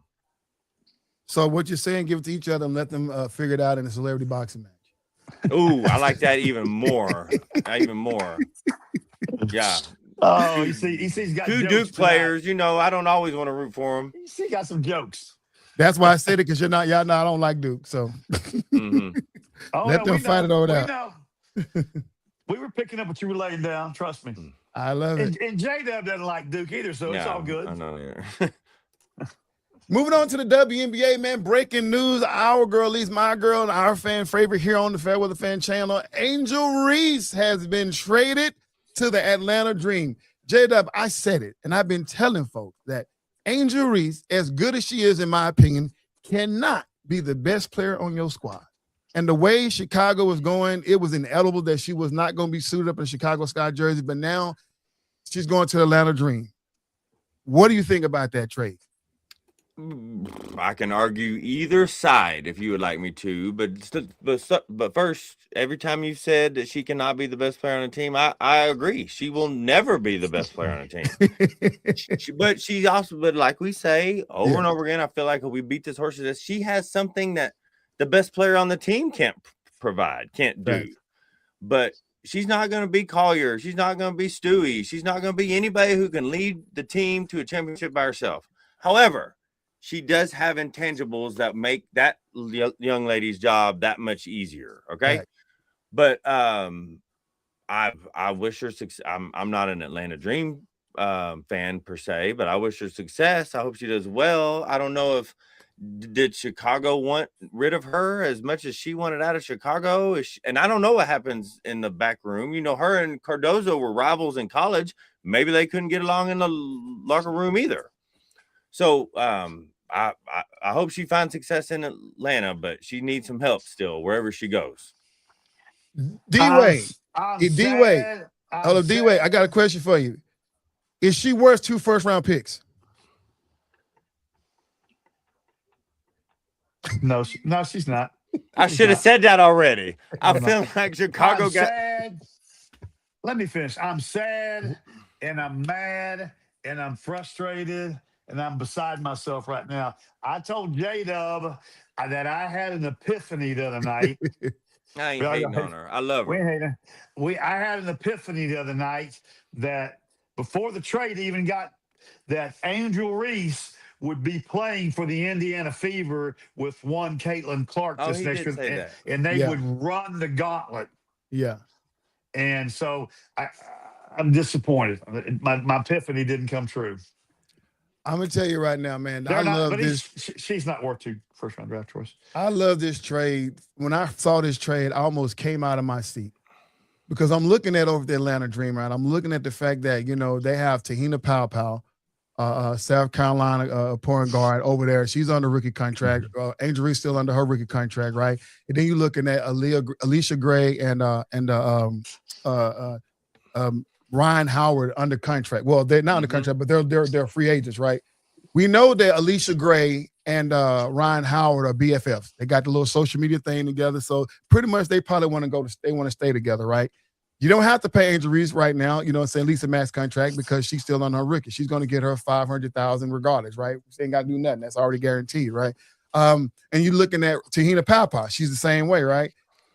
So what you're saying, give it to each other and let them figure it out in a celebrity boxing match. Ooh, I like that even more. Yeah. Oh, you see, he's got 2 Duke players. I don't always want to root for them. He got some jokes. That's why I said it because y'all know I don't like Duke. So let them fight it over there. We were picking up what you were laying down. Trust me. I love it. And J-Dub doesn't like Duke either, so it's all good. I know. Yeah. Moving on to the WNBA, man. Breaking news. Our girl, at least my girl, and our fan favorite here on the FairWeather Fan channel, Angel Reese has been traded to the Atlanta Dream. J-Dub, I said it, and I've been telling folks that Angel Reese, as good as she is, in my opinion, cannot be the best player on your squad. And the way Chicago was going, it was inevitable that she was not going to be suited up in a Chicago Sky jersey, but now she's going to the Atlanta Dream. What do you think about that trade? I can argue either side if you would like me to, but first, every time you said that she cannot be the best player on the team, I agree. She will never be the best player on the team. But she also, but like we say over and over again, I feel like if we beat this horse to this, she has something that the best player on the team can't provide, can't do. Right. But she's not going to be Collier. She's not going to be Stewie. She's not going to be anybody who can lead the team to a championship by herself. However, she does have intangibles that make that young lady's job that much easier. Okay. Right. But I wish her success. I'm not an Atlanta Dream fan per se, but I wish her success. I hope she does well. I don't know if did Chicago want rid of her as much as she wanted out of Chicago. And I don't know what happens in the back room. You know, her and Cardozo were rivals in college. Maybe they couldn't get along in the locker room either. So I hope she finds success in Atlanta, but she needs some help still wherever she goes. D-Way, D-Way, hold up, D-Way, I got a question for you. Is she worth 2 first-round picks? No, she's not. I should have said that already. I feel like Chicago got. Sad. Let me finish. I'm sad, and I'm mad, and I'm frustrated. And I'm beside myself right now. I told J-Dub that I had an epiphany the other night. I ain't hating on her. I love her. I had an epiphany the other night that before the trade even got that Angel Reese would be playing for the Indiana Fever with one Caitlin Clark this next year, and they would run the gauntlet. Yeah. And so I'm disappointed. My epiphany didn't come true. I'm gonna tell you right now, man. She's not worth 2 first-round draft choice. I love this trade. When I saw this trade, I almost came out of my seat because I'm looking at over the Atlanta Dream, right? I'm looking at the fact that they have Tahina Powell, South Carolina point guard over there. She's under rookie contract. Angel Reese still under her rookie contract, right? And then you're looking at Alicia Gray and Ryan Howard under contract. Well, they're not under contract, but they're free agents, right? We know that Alicia Gray and Ryan Howard are BFFs. They got the little social media thing together, so pretty much they probably want to stay together, right? You don't have to pay Angel Reese right now, at least a max contract because she's still on her rookie. She's going to get her $500,000 regardless, right? She ain't got to do nothing. That's already guaranteed, right? And you're looking at Tahina Powell. She's the same way, right?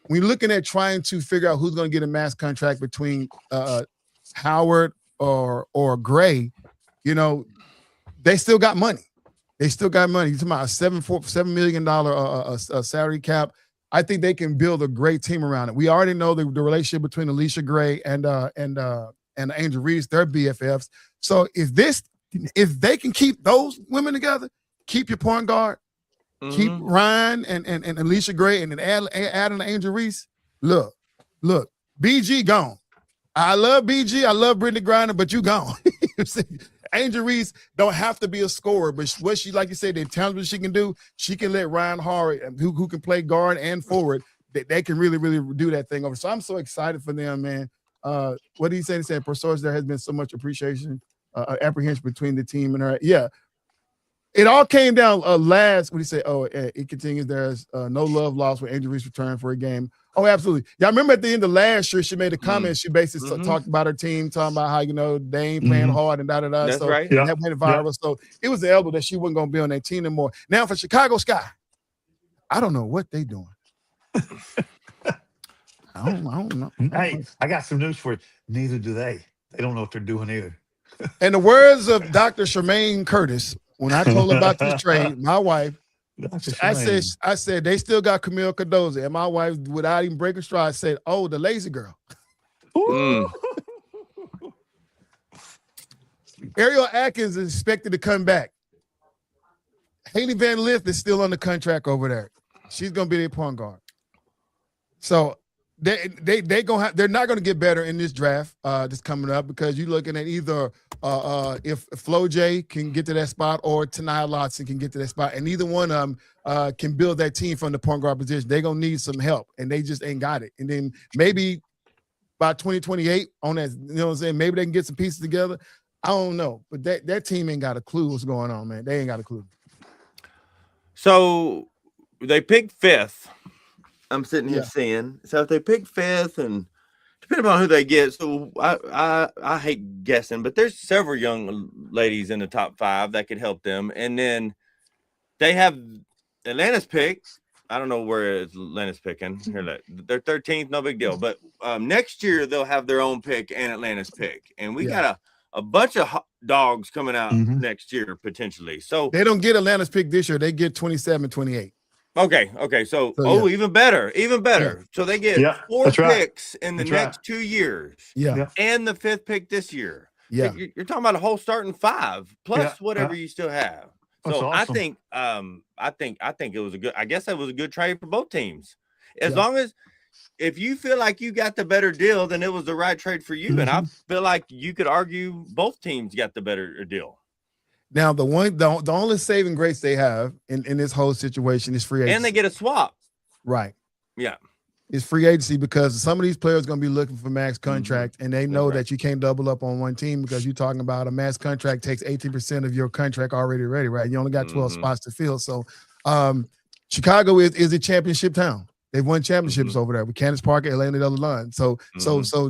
When you're looking at trying to figure out who's going to get a max contract between Howard or Gray, they still got money. You're talking about a $7 million salary cap. I think they can build a great team around it. We already know the relationship between Alicia Gray and Angel Reese. They're BFFs. So if they can keep those women together, keep your point guard, keep Ryan and Alicia Gray, and then add an Angel Reese. Look, BG gone. I love BG. I love Brittany Griner, but you gone. Angel Reese don't have to be a scorer, but what she, like you said, the talent she can do, she can let Ryan Howard, who can play guard and forward, they can really, really do that thing over. So I'm so excited for them, man. What did he say? He said, per source, there has been so much apprehension between the team and her. Yeah. It all came down last when he said, it continues. There's no love lost when Angel Reese returned for a game. Oh, absolutely. Yeah, I remember at the end of last year, she made a comment. She basically talked about her team, talking about how, they ain't playing hard and da-da-da. That's so right. That went viral. So it was inevitable that she wasn't going to be on that team anymore. Now for Chicago Sky, I don't know what they doing. I don't know. Hey, I got some news for you. Neither do they. They don't know what they're doing either. In the words of Dr. Charmaine Curtis, when I told her about this trade, my wife, I said they still got Camille Cardozo, and my wife, without even breaking stride, said, "Oh, the lazy girl." Ariel Atkins is expected to come back. Haley Van Lith is still under contract over there. She's gonna be their point guard. So they're not gonna get better in this draft that's coming up because you're looking at either if Flo J can get to that spot or Tanaya Lotson can get to that spot, and neither one of them can build that team from the point guard position. They're gonna need some help, and they just ain't got it. And then maybe by 2028 on that, you know what I'm saying? Maybe they can get some pieces together. I don't know, but that team ain't got a clue what's going on, man. They ain't got a clue. So they picked 5th. I'm sitting here seeing. So if they pick 5th, and depending on who they get, so I hate guessing, but there's several young ladies in the top 5 that could help them. And then they have Atlanta's pick. I don't know where Atlanta's picking. Here, they're 13th, no big deal. But next year they'll have their own pick and Atlanta's pick, and we got a bunch of dogs coming out next year potentially. So they don't get Atlanta's pick this year; they get 27, 28. Okay. So even better. Yeah. So they get 4 picks in the next 2 years. Yeah. And the 5th pick this year. Yeah. You're talking about a whole starting 5 plus whatever you still have. So awesome. I think it was I guess that was a good trade for both teams. As long as if you feel like you got the better deal, then it was the right trade for you. And I feel like you could argue both teams got the better deal. Now, the only saving grace they have in this whole situation is free agency. And they get a swap. Right. Yeah. It's free agency because some of these players are going to be looking for max contract, and they know that you can't double up on one team because you're talking about a max contract takes 18% of your contract already ready, right? You only got 12 spots to fill. So Chicago is a championship town. They've won championships over there with Candace Parker, Elena Del Line. So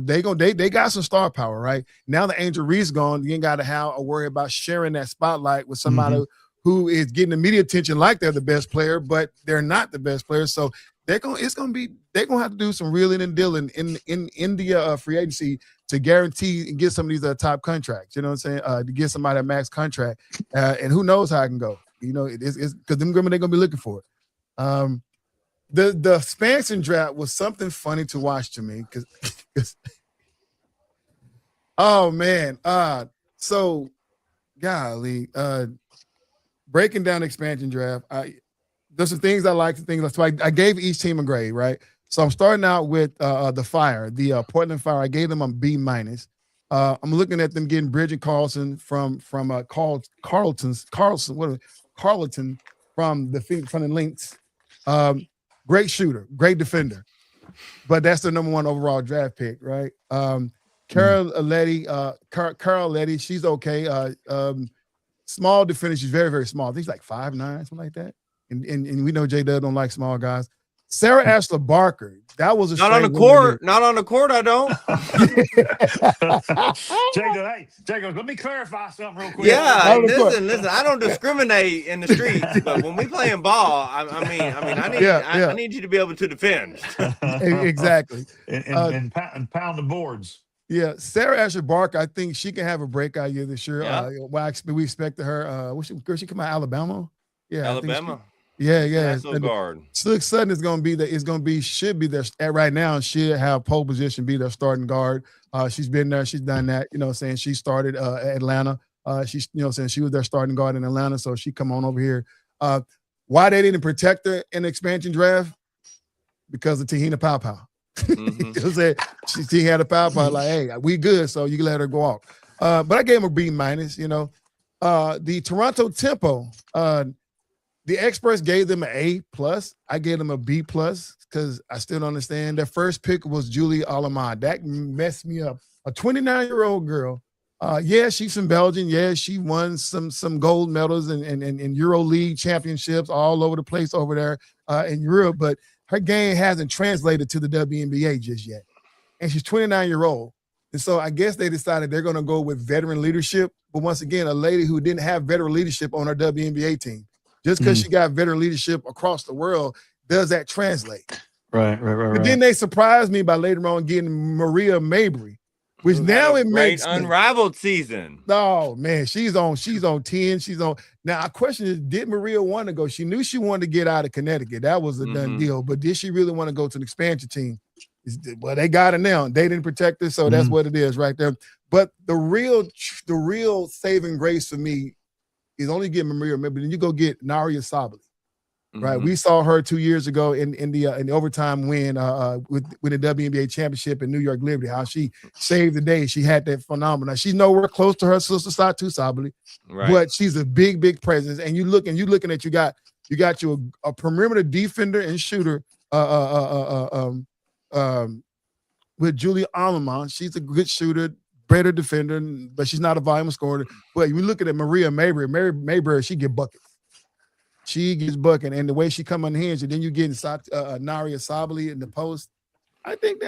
they got some star power, right? Now the Angel Reese gone, you ain't got to worry about sharing that spotlight with somebody who is getting the media attention like they're the best player, but they're not the best player. So they're gonna have to do some reeling and dealing in India free agency to guarantee and get some of these top contracts. You know what I'm saying? To get somebody a max contract, and who knows how it can go. You know, it's because them women they're gonna be looking for it. The expansion draft was something funny to watch to me because oh man, so golly, breaking down the expansion draft, there's some things I like, some things. So I gave each team a grade, right? So I'm starting out with the Fire, the Portland Fire. I gave them a B-. I'm looking at them getting Bridget Carlson from Carleton from the Lynx. Great shooter, great defender, but that's the number 1 overall draft pick, right? Carol Letty, she's okay. Small defender, she's very, very small. I think she's like 5'9", something like that. And we know J-Dub don't like small guys. Sarah Ashler Barker, that was not on the court. Not on the court, I don't. Jacob, let me clarify something real quick. Yeah, listen. I don't discriminate in the streets, but when we playing ball, I need you to be able to defend. Exactly. And pound the boards. Yeah, Sarah Ashler Barker, I think she can have a breakout year this year. Yeah. We expected her. She come out of Alabama? Yeah, Alabama. Yeah. National guard. Slick Sutton is going to be should be there right now. Should have pole position, be their starting guard. She's been there. She's done that. You know what I'm saying? She started at Atlanta. She's, you know what I'm saying? She was their starting guard in Atlanta. So she come on over here. Why they didn't protect her in the expansion draft? Because of Tahina Pow. She had a Pow like, hey, we good. So you can let her go off. But I gave him a B-. You know, the Toronto Tempo, the experts gave them an A+. I gave them a B+ because I still don't understand. Their first pick was Julie Auriemma. That messed me up. A 29-year-old girl. She's from Belgium. Yeah, she won some gold medals and Euro League championships all over the place over there in Europe. But her game hasn't translated to the WNBA just yet. And she's 29-year-old. And so I guess they decided they're going to go with veteran leadership. But once again, a lady who didn't have veteran leadership on her WNBA team. Just because she got veteran leadership across the world, does that translate? Right. But then they surprised me by later on getting Maria Mabry, which now it makes unrivaled season. Oh man, she's on 10. She's on now. Our question is, did Maria want to go? She knew she wanted to get out of Connecticut. That was a done deal. But did she really want to go to an expansion team? Well, they got her now. They didn't protect her, so that's what it is right there. But the real saving grace for me is only getting Maria, but then you go get Naria Sabali. Right, Mm-hmm. we saw her 2 years ago in the overtime win with the WNBA championship in New York Liberty. How she saved the day. She had that phenomenon. She's nowhere close to her sister Satu Sabali, but she's a big presence. And you're looking at you got a perimeter defender and shooter with Julia Auriemma. She's a good shooter, better defender, but she's not a volume scorer. But you look at Maria Mayberry, she get buckets. She gets bucking, and the way she come unhinged, and then you get Naria Sabali in the post. I think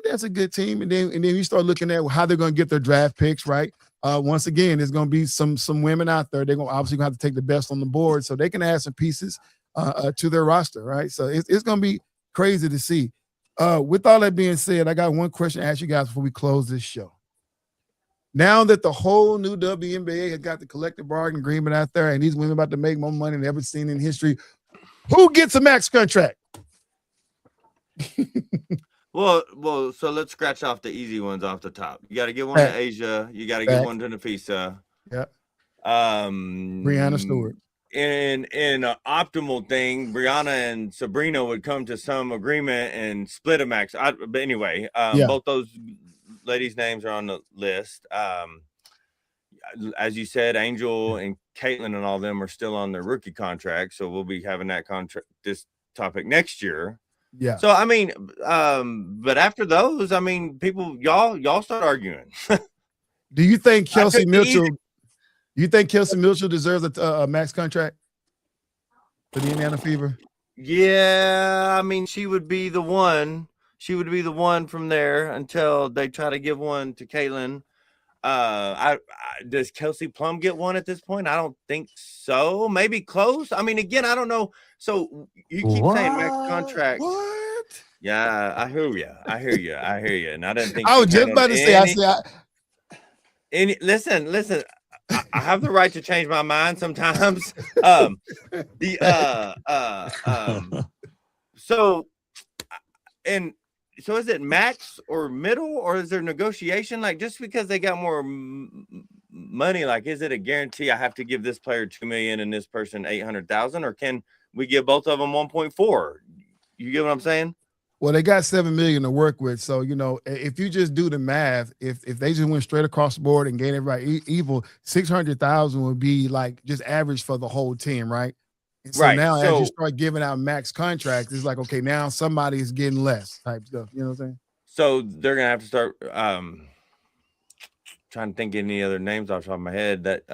that's a good team, and then you start looking at how they're going to get their draft picks. Right, once again, there's going to be some women out there. They're obviously going to have to take the best on the board, so they can add some pieces to their roster. Right, so it's going to be crazy to see. With all that being said, I got one question to ask you guys before we close this show. Now that the whole new WNBA has got the collective bargaining agreement out there, and these women about to make more money than ever seen in history, who gets a max contract? Well, so let's scratch off the easy ones off the top. You got to give one to Asia. You got to give one to Nafisa. Yeah. Brianna Stewart. In an optimal thing, Brianna and Sabrina would come to some agreement and split a max. But anyway, both those ladies' names are on the list. As you said, Angel and Caitlin and all them are still on their rookie contract, so we'll be having this topic next year. Yeah. So I mean, but after those, I mean, y'all start arguing. Do you think Kelsey Mitchell? You think Kelsey Mitchell deserves a max contract for the Indiana Fever? Yeah, I mean, she would be the one. She would be the one from there until they try to give one to Caitlin. Does Kelsey Plum get one at this point? I don't think so. Maybe close. I mean, again, I don't know. So you keep saying max contract. What? Yeah, I hear you. And I didn't think I was just about to say. Listen. I have the right to change my mind sometimes. So is it max or middle, or is there negotiation? Like, just because they got more money, like, is it a guarantee I have to give this player $2 million and this person $800,000, or can we give both of them 1.4? You get what I'm saying? Well, they got $7 million to work with. So, if you just do the math, if they just went straight across the board and gave everybody evil, 600,000 would be like just average for the whole team, right? And so now as you start giving out max contracts, it's like, okay, now somebody is getting less type stuff. You know what I'm saying? So they're gonna have to start trying to think of any other names off the top of my head that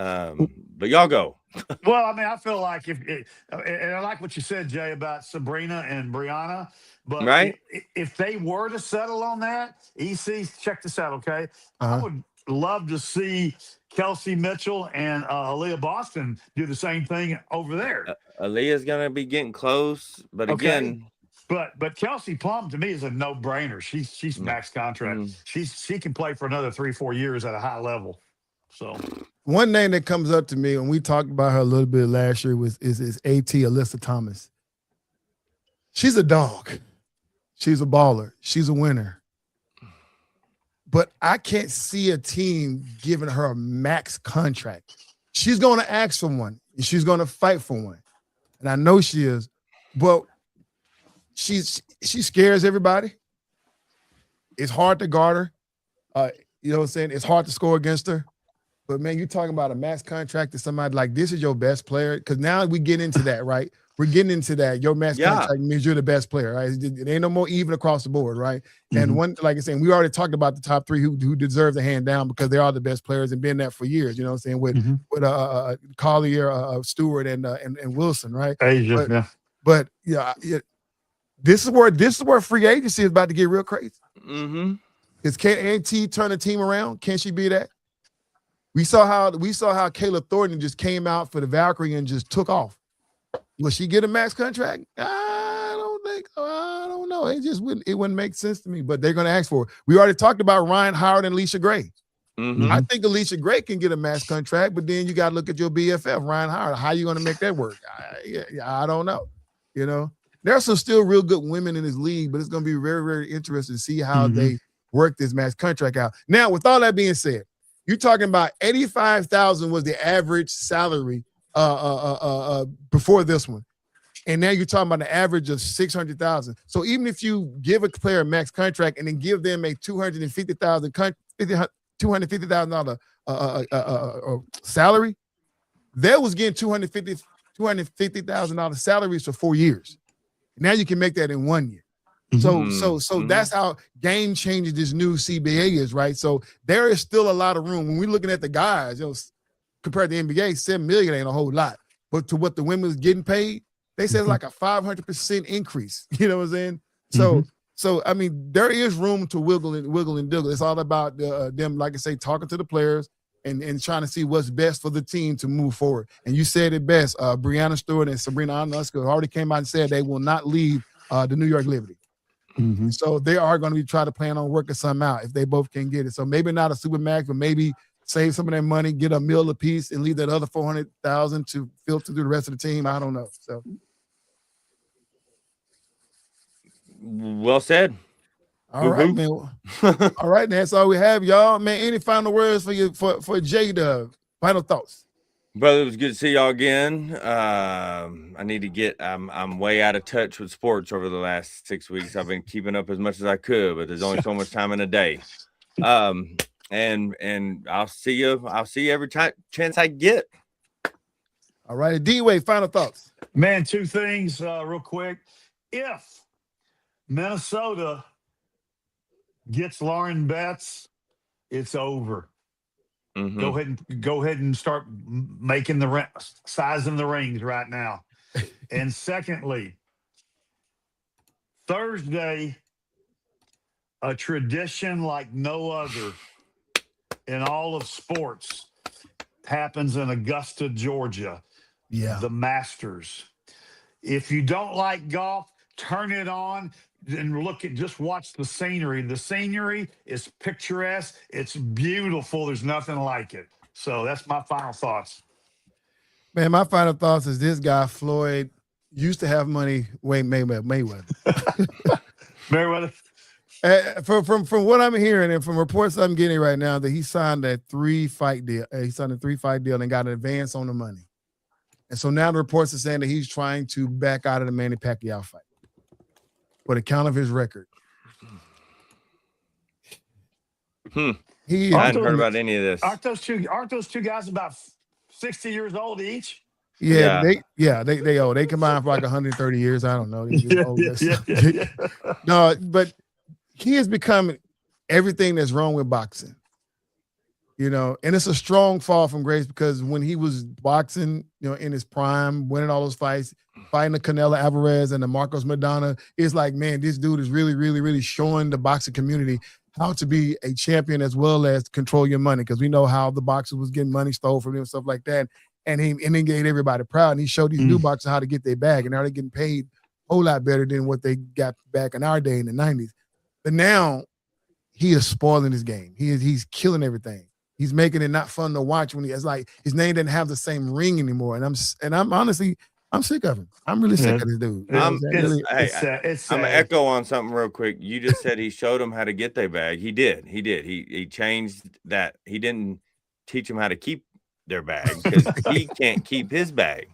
but y'all go. Well, I mean, I feel like and I like what you said, Jay, about Sabrina and Brianna. But if they were to settle on that, EC, check this out, okay? I would love to see Kelsey Mitchell and Aaliyah Boston do the same thing over there. Aaliyah's gonna be getting close, but again, but Kelsey Plum to me is a no-brainer. She's max contract. She can play for another 3-4 years at a high level. So one name that comes up to me when we talked about her a little bit last year is AT Alyssa Thomas. She's a dog. She's a baller. She's a winner. But I can't see a team giving her a max contract. She's going to ask for one, and she's going to fight for one. And I know she is. But she scares everybody. It's hard to guard her. You know what I'm saying? It's hard to score against her. But, man, you're talking about a max contract to somebody like this is your best player. Because now we get into that, right? We're getting into that. Your max contract means you're the best player, right? It ain't no more even across the board, right? And one, like I said, we already talked about the top three who deserve the hand down because they are the best players and been that for years. You know what I'm saying? With Collier, Stewart, and Wilson, right? Asia, But this is where free agency is about to get real crazy. Is Auntie turn the team around? Can she be that? We saw how Kayla Thornton just came out for the Valkyrie and just took off. Will she get a max contract? I don't think so. I don't know. It wouldn't make sense to me, but they're going to ask for it. We already talked about Ryan Howard and Alicia Gray. I think Alicia Gray can get a max contract, but then you got to look at your BFF, Ryan Howard. How are you going to make that work? I don't know. There are some still real good women in this league, but it's going to be very, very interesting to see how they work this max contract out. Now, with all that being said, you're talking about $85,000 was the average salary before this one. And now you're talking about an average of 600,000. So even if you give a player a max contract and then give them a $250,000 salary, they was getting $250,000 salaries for 4 years. Now you can make that in 1 year. So that's how game changing this new CBA is, right? So there is still a lot of room when we're looking at the guys. Compared to the NBA, $7 million ain't a whole lot, but to what the women's getting paid, they say it's like a 500% increase. You know what I'm saying? So I mean, there is room to wiggle and diggle. It's all about them, like I say, talking to the players and trying to see what's best for the team to move forward. And you said it best. Breanna Stewart and Sabrina Ionescu already came out and said they will not leave the New York Liberty. So they are going to be trying to plan on working something out if they both can get it. So maybe not a super max, but maybe save some of their money, get a meal apiece, and leave that other $400,000 to filter through the rest of the team. I don't know. So, well said. All right, man. All right, that's all we have, y'all. Man, any final words for you for J-Dub? Final thoughts. Brother, it was good to see y'all again. I need to get. I'm way out of touch with sports over the last 6 weeks. I've been keeping up as much as I could, but there's only so much time in a day. And I'll see you. I'll see you every chance I get. All right, D-Wade, final thoughts. Man, two things real quick. If Minnesota gets Lauren Betts, it's over. Go ahead and start making sizing the rings right now. And secondly, Thursday, a tradition like no other in all of sports happens in Augusta, Georgia. Yeah. The Masters. If you don't like golf, turn it on and just watch the scenery. The scenery is picturesque. It's beautiful. There's nothing like it. So that's my final thoughts. Man, my final thoughts is this guy, Floyd, used to have money, Mayweather. Mayweather. From what I'm hearing and from reports I'm getting right now, that he signed a 3-fight deal. He signed a 3-fight deal and got an advance on the money. And so now the reports are saying that he's trying to back out of the Manny Pacquiao fight for the count of his record. I hadn't heard about any of this. Aren't those two guys about 60 years old each? Yeah. They old. They combined for like 130 years. I don't know. No, but he has become everything that's wrong with boxing. And it's a strong fall from grace because when he was boxing, in his prime, winning all those fights, fighting the Canelo Alvarez and the Marcos Maidana, it's like, man, this dude is really, really, really showing the boxing community how to be a champion as well as control your money, because we know how the boxers was getting money stole from him and stuff like that. And he made everybody proud. And he showed these new boxers how to get their bag. And now they're getting paid a whole lot better than what they got back in our day in the 90s. But now he is spoiling his game. He's killing everything. He's making it not fun to watch when it's like his name didn't have the same ring anymore. And I'm honestly, I'm sick of him. I'm really sick of this dude. I'm gonna echo on something real quick. You just said he showed him how to get their bag. He did. He changed that. He didn't teach him how to keep their bag because he can't keep his bag.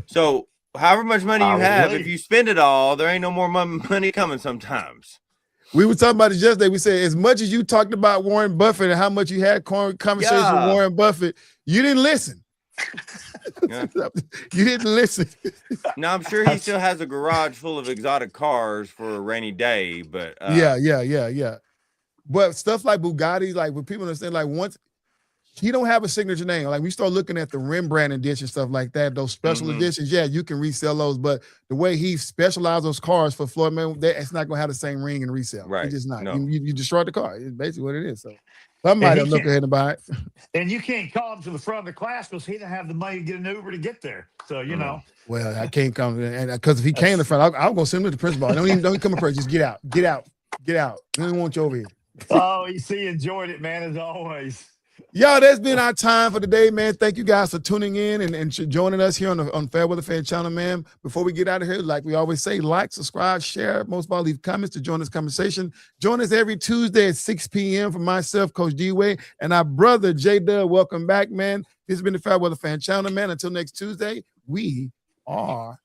So however much money you have, if you spend it all, there ain't no more money coming sometimes. We were talking about it yesterday. We said as much as you talked about Warren Buffett and how much you had conversations with Warren Buffett, you didn't listen. Yeah. You didn't listen. Now I'm sure he still has a garage full of exotic cars for a rainy day, but yeah. But stuff like Bugatti, like when people understand, like once he don't have a signature name, like we start looking at the Rembrandt edition stuff like that, those special editions, you can resell those, but the way he specialized those cars for Floyd, man, it's not gonna have the same ring and resale. Right? It's just not. No. You destroyed the car. It's basically what it is. So somebody will look ahead and buy it. And you can't call him to the front of the class because he didn't have the money to get an Uber to get there. So know. Well, I can't come, and because if he came to the front, I'm gonna send him to the principal. Don't come up here. Just get out. We don't want you over here. Oh, he enjoyed it, man, as always. Y'all, that's been our time for today, man. Thank you guys for tuning in and joining us here on FairWeather Fan Channel, man. Before we get out of here, like we always say, like, subscribe, share, most of all, leave comments to join this conversation. Join us every Tuesday at 6 p.m. for myself, Coach D-Way, and our brother, J-Dub. Welcome back, man. This has been the FairWeather Fan Channel, man. Until next Tuesday, we are